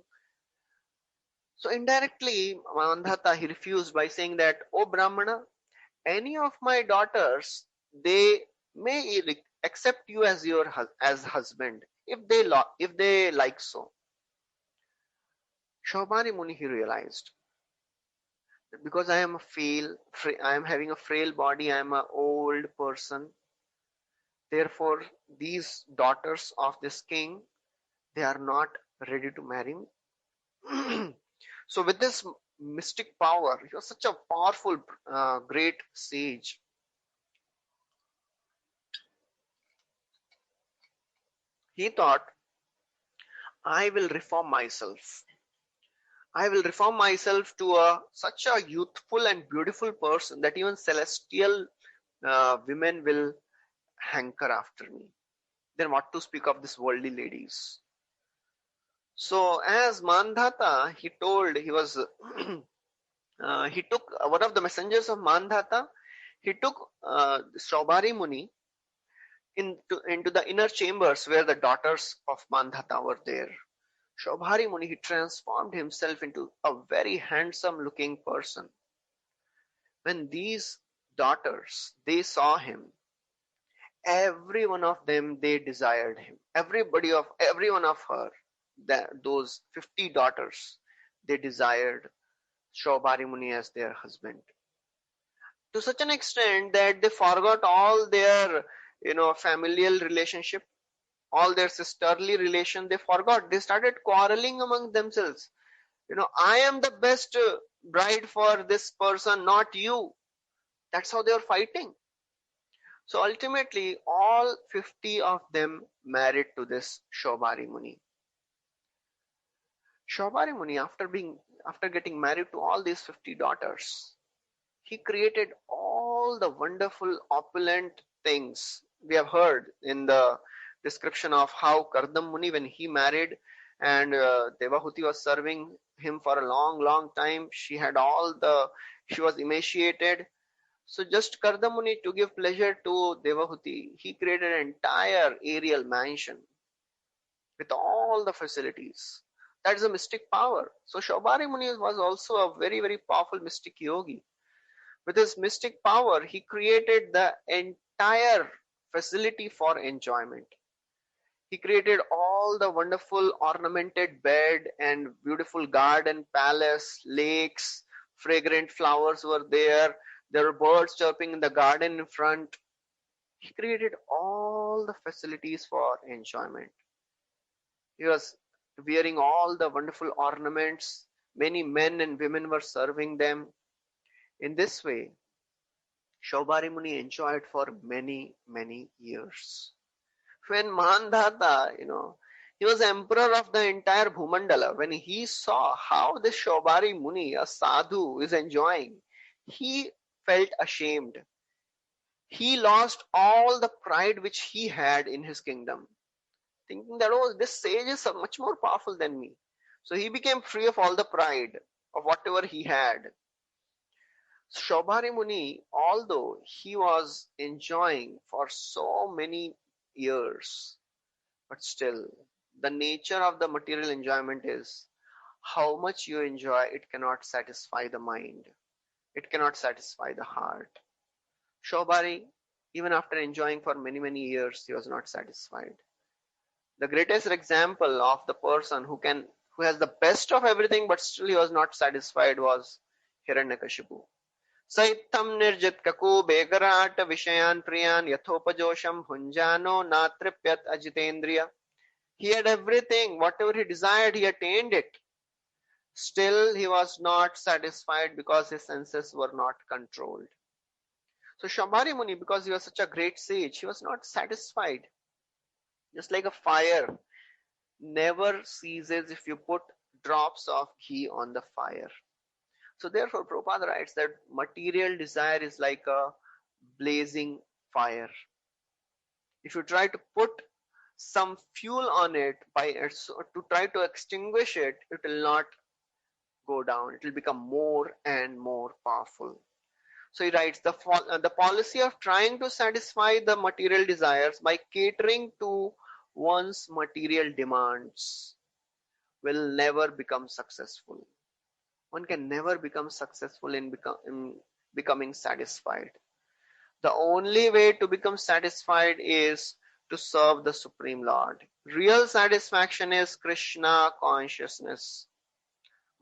So indirectly, Mandhata, he refused by saying that, "O Brahmana, any of my daughters, they may accept you as your as husband if they like so." Shobhani Muni, he realized that because I am I am having a frail body, I am an old person. Therefore, these daughters of this king, they are not ready to marry me. So with this mystic power, he was such a powerful, great sage. He thought, I will reform myself. I will reform myself to such a youthful and beautiful person that even celestial women will hanker after me. Then what to speak of these worldly ladies? So as Mandhata, he took one of the messengers of Mandhata. He took Saubhari Muni into the inner chambers where the daughters of Mandhata were there. Saubhari Muni, he transformed himself into a very handsome looking person. When these daughters, they saw him, every one of them, they desired him. Every one of her, those 50 daughters, they desired Saubhari Muni as their husband. To such an extent that they forgot all their, familial relationship, all their sisterly relation, they forgot. They started quarreling among themselves. I am the best bride for this person, not you. That's how they were fighting. So ultimately, all 50 of them married to this Shobhari Muni. Shobhari Muni, after getting married to all these 50 daughters, he created all the wonderful, opulent things. We have heard in the description of how Kardam Muni, when he married and Devahuti was serving him for a long, long time, she was emaciated. So just Kardam Muni, to give pleasure to Devahuti, he created an entire aerial mansion with all the facilities. That is a mystic power. So Shobhari Muni was also a very, very powerful mystic yogi. With his mystic power, he created the entire facility for enjoyment. He created all the wonderful ornamented bed and beautiful garden, palace, lakes, fragrant flowers were there. There were birds chirping in the garden in front. He created all the facilities for enjoyment. He was wearing all the wonderful ornaments. Many men and women were serving them. In this way, Shobhari Muni enjoyed for many, many years. When Mandhata, he was emperor of the entire Bhumandala, when he saw how this Shobhari Muni, a sadhu, is enjoying, he felt ashamed. He lost all the pride which he had in his kingdom, thinking that, oh, this sage is much more powerful than me. So he became free of all the pride of whatever he had. Shobhari Muni, although he was enjoying for so many years, but still, the nature of the material enjoyment is how much you enjoy, it cannot satisfy the mind. It cannot satisfy the heart. Shobhari, even after enjoying for many, many years, he was not satisfied. The greatest example of the person who has the best of everything, but still he was not satisfied was Hiranyakashipu. Saitam nirjit kakube garat vishayan priyan yathopajosham hunjano natripyat ajitendriya. He had everything, whatever he desired, he attained it. Still, he was not satisfied because his senses were not controlled. So Shambhari Muni, because he was such a great sage, he was not satisfied. Just like a fire never ceases if you put drops of ghee on the fire. So therefore, Prabhupada writes that material desire is like a blazing fire. If you try to put some fuel on it to try to extinguish it, it will not go down. It will become more and more powerful. So he writes, the policy of trying to satisfy the material desires by catering to one's material demands will never become successful. One can never become successful in becoming satisfied. The only way to become satisfied is to serve the Supreme Lord. Real satisfaction is Krishna consciousness.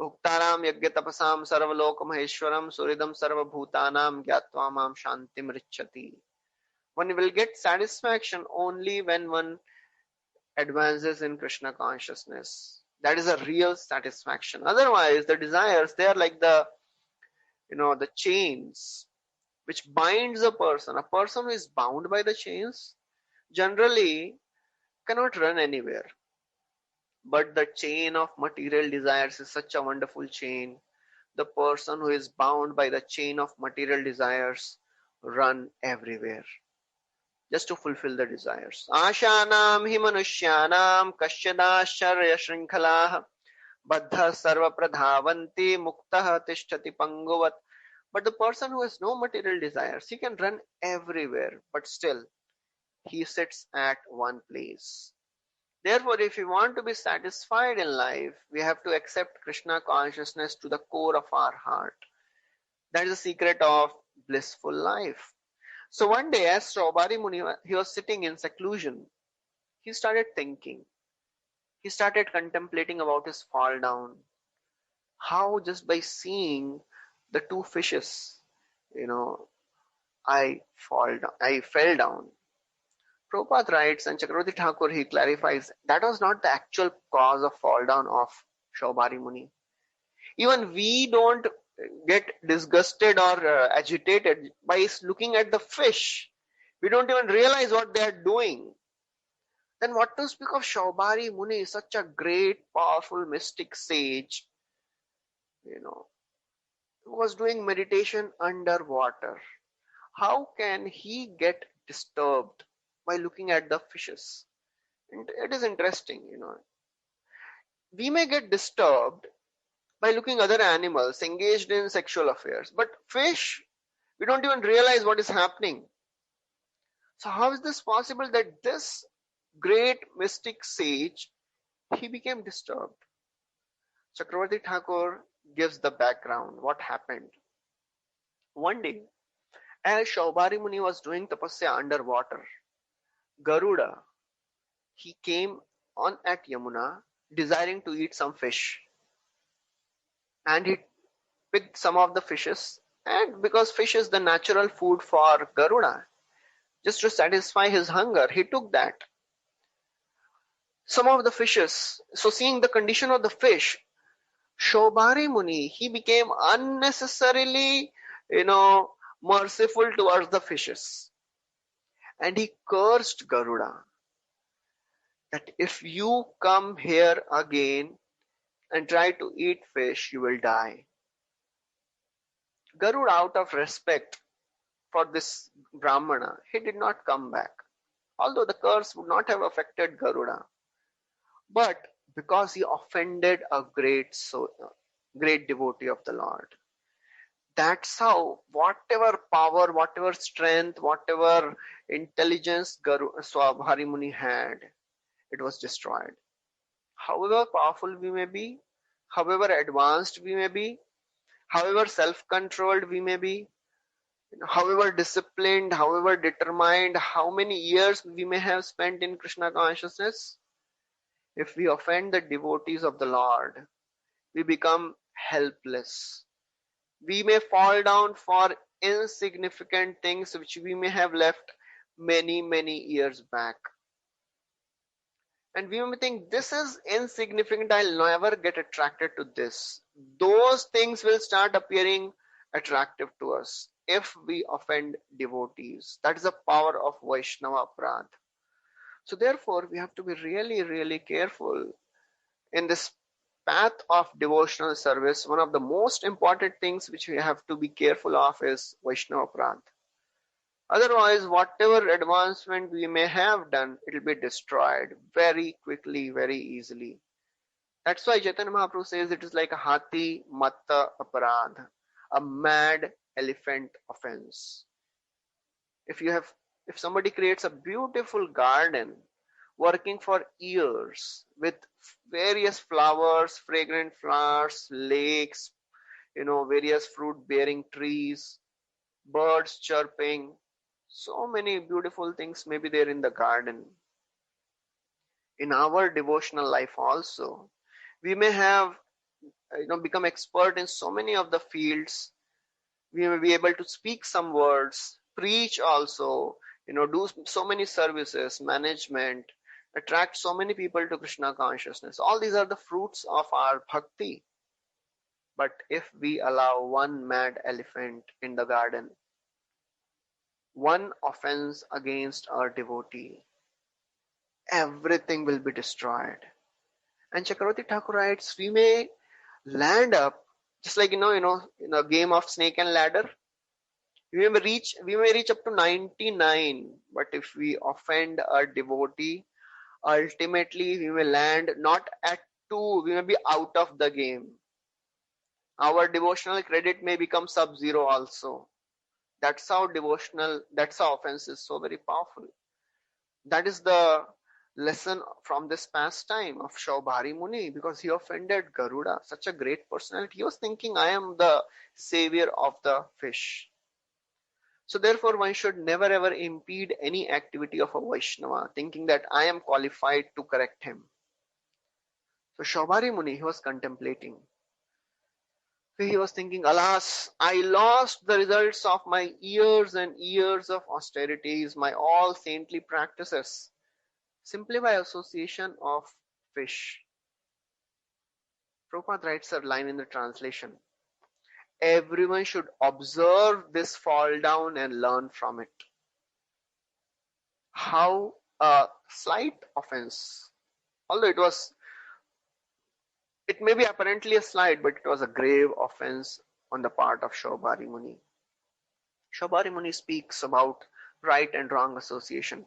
Bhuktaram yajnatapasam sarvalokamaheshwaram suridam sarvabhutanam gyatva mam shantim richati. One will get satisfaction only when one advances in Krishna consciousness. That is a real satisfaction. Otherwise, the desires, they are like the chains which binds a person. A person who is bound by the chains generally cannot run anywhere. But the chain of material desires is such a wonderful chain. The person who is bound by the chain of material desires run everywhere just to fulfill the desires. Ashanam hi manushyanam kasyadasharya shrinkhalah baddha sarva pradhavanti muktah tishtati panguvat. But the person who has no material desires, he can run everywhere, but still he sits at one place. Therefore, if we want to be satisfied in life, we have to accept Krishna consciousness to the core of our heart. That is the secret of blissful life. So one day, as Saubhari Muni, he was sitting in seclusion, he started thinking. He started contemplating about his fall down. How just by seeing the two fishes, I fell down. Prabhupada writes, and Chakravarti Thakur, he clarifies, that was not the actual cause of fall down of Saubhari Muni. Even we don't get disgusted or agitated by looking at the fish. We don't even realize what they are doing. Then what to speak of Saubhari Muni, such a great, powerful, mystic sage, who was doing meditation underwater. How can he get disturbed by looking at the fishes? And it is interesting, We may get disturbed by looking other animals engaged in sexual affairs, but fish, we don't even realize what is happening. So how is this possible that this great mystic sage, he became disturbed? Chakravarti Thakur gives the background, what happened. One day, as Saubhari Muni was doing tapasya underwater, Garuda, he came on at Yamuna desiring to eat some fish. And he picked some of the fishes, and because fish is the natural food for Garuda, just to satisfy his hunger, he took that. Some of the fishes, so seeing the condition of the fish, Saubhari Muni, he became unnecessarily, merciful towards the fishes. And he cursed Garuda that if you come here again and try to eat fish, you will die. Garuda, out of respect for this Brahmana, he did not come back. Although the curse would not have affected Garuda. But because he offended a great devotee of the Lord. That's how whatever power, whatever strength, whatever intelligence Saubhari Muni had, it was destroyed. However powerful we may be, however advanced we may be, however self-controlled we may be, however disciplined, however determined, how many years we may have spent in Krishna consciousness, if we offend the devotees of the Lord, we become helpless. We may fall down for insignificant things which we may have left many, many years back. And we may think, this is insignificant, I'll never get attracted to this. Those things will start appearing attractive to us if we offend devotees. That is the power of Vaishnava Aparadha. So therefore, we have to be really, really careful in this path of devotional service. One of the most important things which we have to be careful of is Vaishnava Aparadha. Otherwise, whatever advancement we may have done, it will be destroyed very quickly, very easily. That's why Chaitanya Mahaprabhu says it is like a Hati Matta Aparadha, a mad elephant offense. If somebody creates a beautiful garden, working for years with various flowers, fragrant flowers, lakes, various fruit bearing trees, birds chirping. So many beautiful things may be there in the garden. In our devotional life also, we may have become expert in so many of the fields. We may be able to speak some words, preach also, do so many services, management, attract so many people to Krishna consciousness. All these are the fruits of our bhakti. But if we allow one mad elephant in the garden, one offense against our devotee, everything will be destroyed. And Chakravarti Thakur writes, we may land up just like in a game of snake and ladder. We may reach up to 99, but if we offend a devotee, ultimately we may land not at 2, we may be out of the game. Our devotional credit may become sub-zero also. That's how offense is so very powerful. That is the lesson from this pastime of Shaubhari Muni, because he offended Garuda, such a great personality. He was thinking, I am the savior of the fish. So therefore, one should never ever impede any activity of a Vaishnava, thinking that I am qualified to correct him. So Shaubhari Muni, he was contemplating. He was thinking, alas, I lost the results of my years and years of austerities, my all saintly practices, simply by association of fish. Prabhupada writes a line in the translation. Everyone should observe this fall down and learn from it. How a slight offense, although it may be apparently a slight, but it was a grave offense on the part of Shaubhari Muni. Shaubhari Muni speaks about right and wrong association.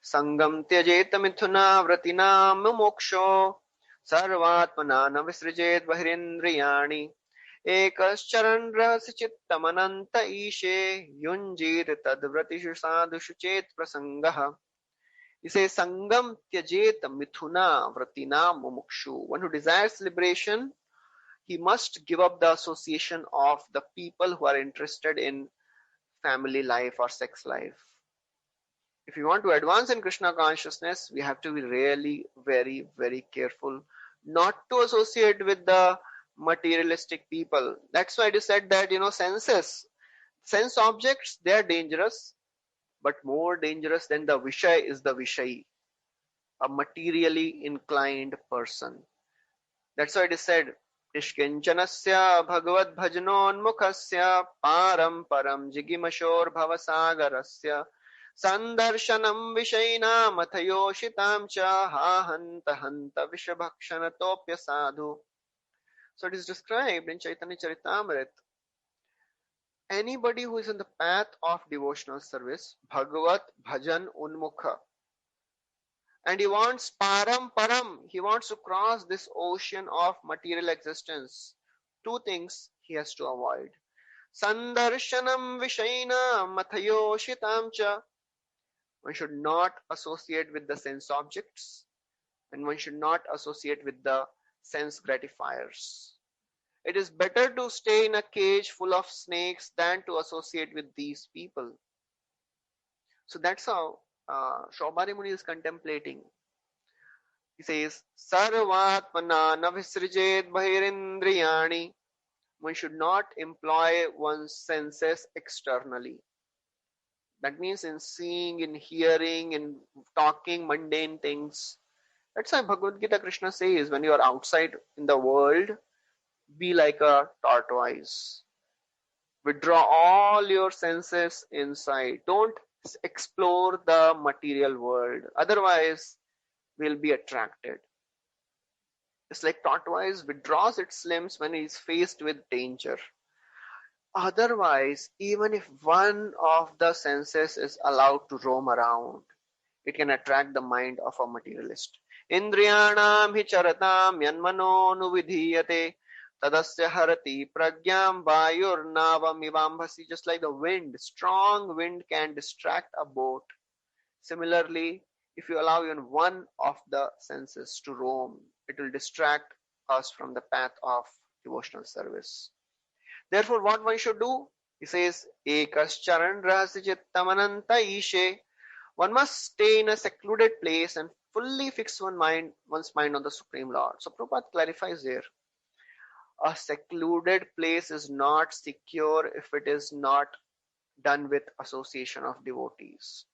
Sangam tyajeta mithuna vratina mumoksho sarvatmana na visrijet bahirindriyani ekascharan rahasya chittamananta ishe yunjir tadvratishu sadhushu chet prasangah. He says, Sangam tyajet mithuna vratina mumukshu. One who desires liberation, he must give up the association of the people who are interested in family life or sex life. If we want to advance in Krishna consciousness, we have to be really very, very careful not to associate with the materialistic people. That's why it is said that, sense objects, they are dangerous, but more dangerous than the Vishay is the Vishayi, a materially inclined person. That's why it is said, Nishkinchanasya Bhagavad Bhajanonmukhasya Param Param Jigimashor Bhavasagarasya Sandarshanam Vishaina Mathayoshitam Cha Ha Hanta Hanta Vishabhakshanatopya Sadhu. So it is described in Chaitanya Charitamrita. Anybody who is in the path of devotional service, Bhagavat Bhajan Unmukha, and he wants param, he wants to cross this ocean of material existence. Two things he has to avoid. Sandarshanam Vishaina Mathayoshitam Cha. One should not associate with the sense objects, and one should not associate with the sense gratifiers. It is better to stay in a cage full of snakes than to associate with these people. So that's how Shaubhari Muni is contemplating. He says, Sarvatmana navisrijet bahirindriyani. One should not employ one's senses externally. That means in seeing, in hearing, in talking mundane things. That's why Bhagavad Gita Krishna says, when you are outside in the world, be like a tortoise. Withdraw all your senses inside. Don't explore the material world. Otherwise, we'll be attracted. It's like tortoise withdraws its limbs when it is faced with danger. Otherwise, even if one of the senses is allowed to roam around, it can attract the mind of a materialist. Indriyanam hi charatam yanmano nuvidhiyate tadasya harati pragyam vayurnavam ivambhasi. Just like the wind, strong wind can distract a boat. Similarly, if you allow even one of the senses to roam, it will distract us from the path of devotional service. Therefore, what one should do? He says, Ekas charan rahasya chittamananta ishe. One must stay in a secluded place and fully fix one's mind on the Supreme Lord. So Prabhupada clarifies here. A secluded place is not secure if it is not done with association of devotees.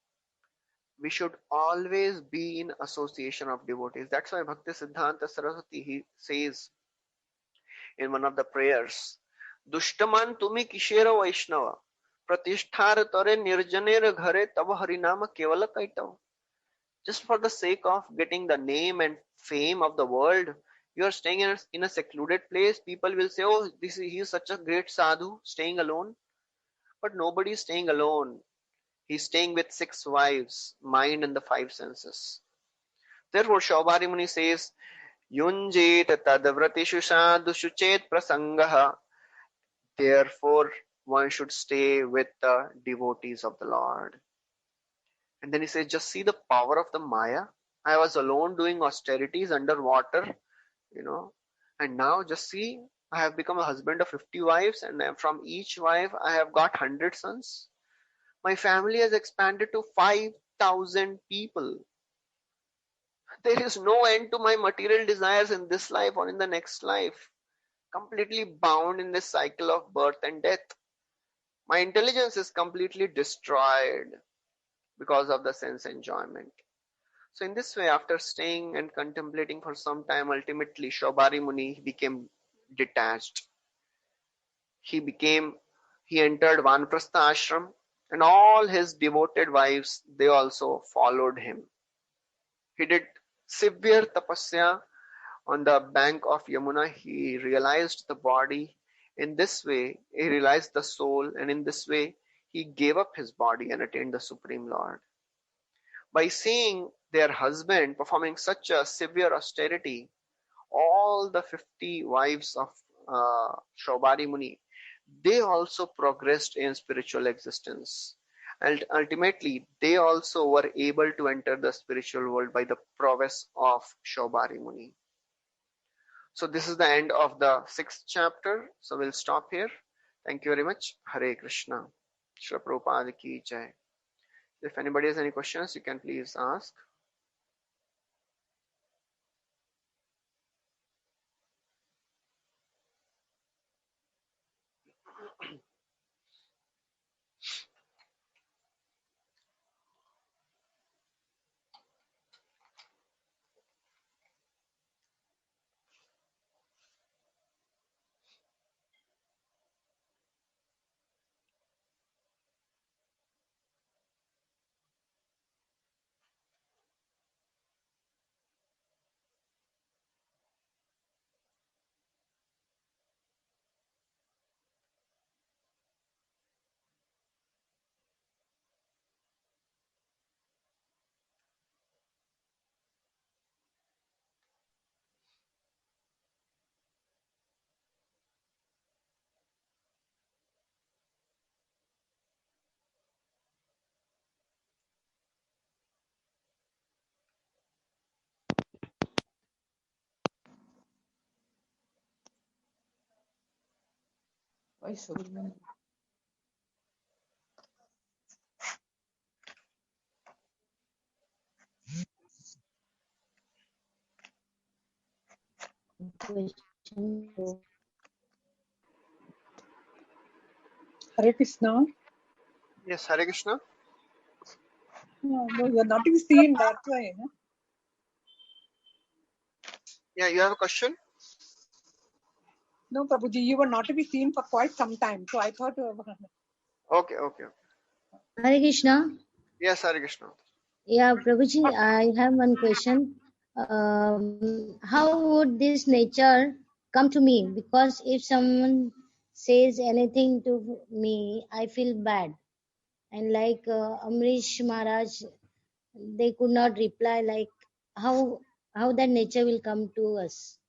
We should always be in association of devotees. That's why Bhakti Siddhanta Saraswati he says in one of the prayers, Dushtaman tumi kishera Vaishnava pratisthar tare nirjanera ghare tava harinama kevala kaitav. Just for the sake of getting the name and fame of the world, you are staying in a secluded place. People will say, oh, he is such a great sadhu staying alone. But nobody is staying alone. He's staying with 6 wives, mind and the 5 senses. Therefore, Shaubhari Muni says, Yunjit tadvratishu sadhushu chet prasangaha. Therefore, one should stay with the devotees of the Lord. And then he says, just see the power of the Maya. I was alone doing austerities underwater, and now just see, I have become a husband of 50 wives, and from each wife I have got 100 sons. My family has expanded to 5,000 people. There is no end to my material desires in this life or in the next life. Completely bound in this cycle of birth and death. My intelligence is completely destroyed because of the sense enjoyment. So in this way, after staying and contemplating for some time, ultimately Shaubhari Muni became detached. He entered Vanaprastha ashram, and all his devoted wives, they also followed him. He did severe tapasya on the bank of Yamuna. He realized the body. In this way, he realized the soul, and in this way, he gave up his body and attained the Supreme Lord. By seeing their husband performing such a severe austerity, all the 50 wives of Shaubhari Muni, they also progressed in spiritual existence. And ultimately, they also were able to enter the spiritual world by the prowess of Shaubhari Muni. So this is the end of the 6th chapter. So we'll stop here. Thank you very much. Hare Krishna. Shri Prabhupada ki jai. If anybody has any questions, you can please ask. Why so many? Hare Krishna. Yes, Hare Krishna. No, you're not even seen, that's why. No? Yeah, you have a question? No, Prabhuji, you were not to be seen for quite some time. So I thought. Okay. Hare Krishna. Yes, Hare Krishna. Yeah, Prabhuji, I have one question. How would this nature come to me? Because if someone says anything to me, I feel bad. And like Amrish Maharaj, they could not reply. Like how that nature will come to us.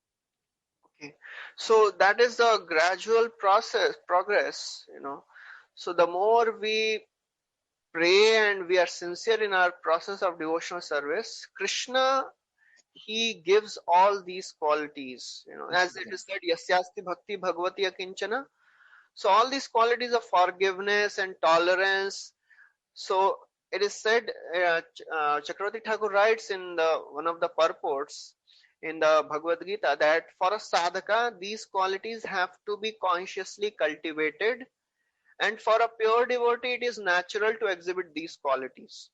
Okay. So that is the gradual progress. So the more we pray and we are sincere in our process of devotional service, Krishna, he gives all these qualities. As it is said, Yasyasti Bhakti Bhagavati Akinchana. So all these qualities of forgiveness and tolerance. So it is said, Chakravarti Thakur writes in one of the purports in the Bhagavad Gita that for a sadhaka, these qualities have to be consciously cultivated, and for a pure devotee, it is natural to exhibit these qualities.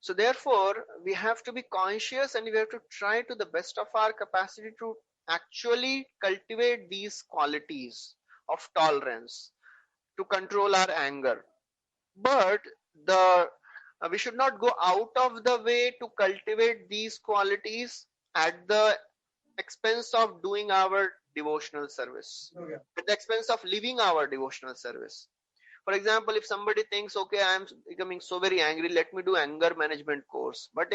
So therefore, we have to be conscious and we have to try to the best of our capacity to actually cultivate these qualities of tolerance, to control our anger. But the we should not go out of the way to cultivate these qualities at the expense of doing our devotional service, at the expense of living our devotional service. For example, if somebody thinks, okay, I am becoming so very angry, let me do anger management course. But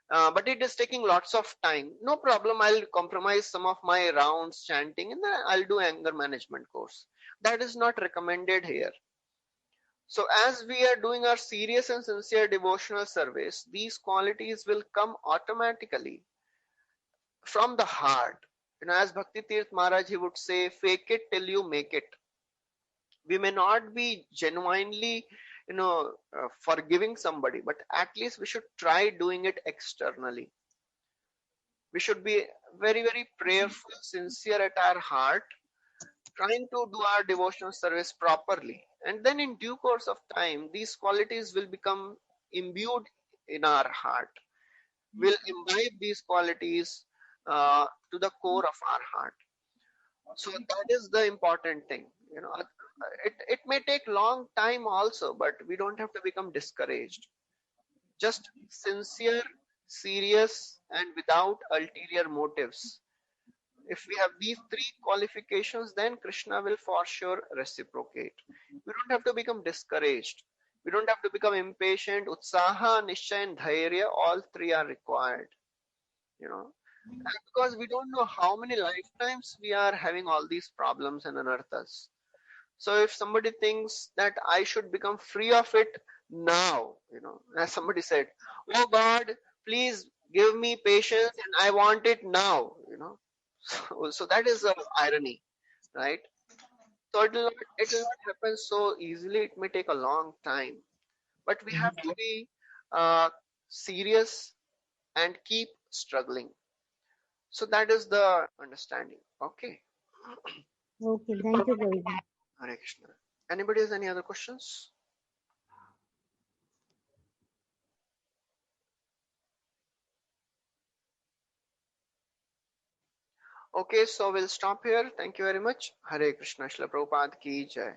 but it is taking lots of time, no problem, I'll compromise some of my rounds chanting and then I'll do anger management course. That is not recommended here. So as we are doing our serious and sincere devotional service, these qualities will come automatically from the heart. As Bhakti Tirth Maharaj, he would say, fake it till you make it. We may not be genuinely, forgiving somebody, but at least we should try doing it externally. We should be very, very prayerful, sincere at our heart, trying to do our devotional service properly. And then in due course of time, these qualities will become imbued in our heart. We'll imbibe these qualities to the core of our heart. So that is the important thing. It may take long time also, but we don't have to become discouraged. Just sincere, serious, and without ulterior motives. If we have these three qualifications, then Krishna will for sure reciprocate. We don't have to become discouraged. We don't have to become impatient. Utsaha, Nishchay, and Dhairya, all three are required. And because we don't know how many lifetimes we are having all these problems and anarthas. So if somebody thinks that I should become free of it now, as somebody said, oh God, please give me patience and I want it now, So that is the irony, right? So it will not happen so easily. It may take a long time, but we have to be serious and keep struggling. So that is the understanding. Okay. Okay, thank you, Guruji. Hare Krishna. Anybody has any other questions? Okay, so we'll stop here. Thank you very much. Hare Krishna. Shila Prabhupada ki jai.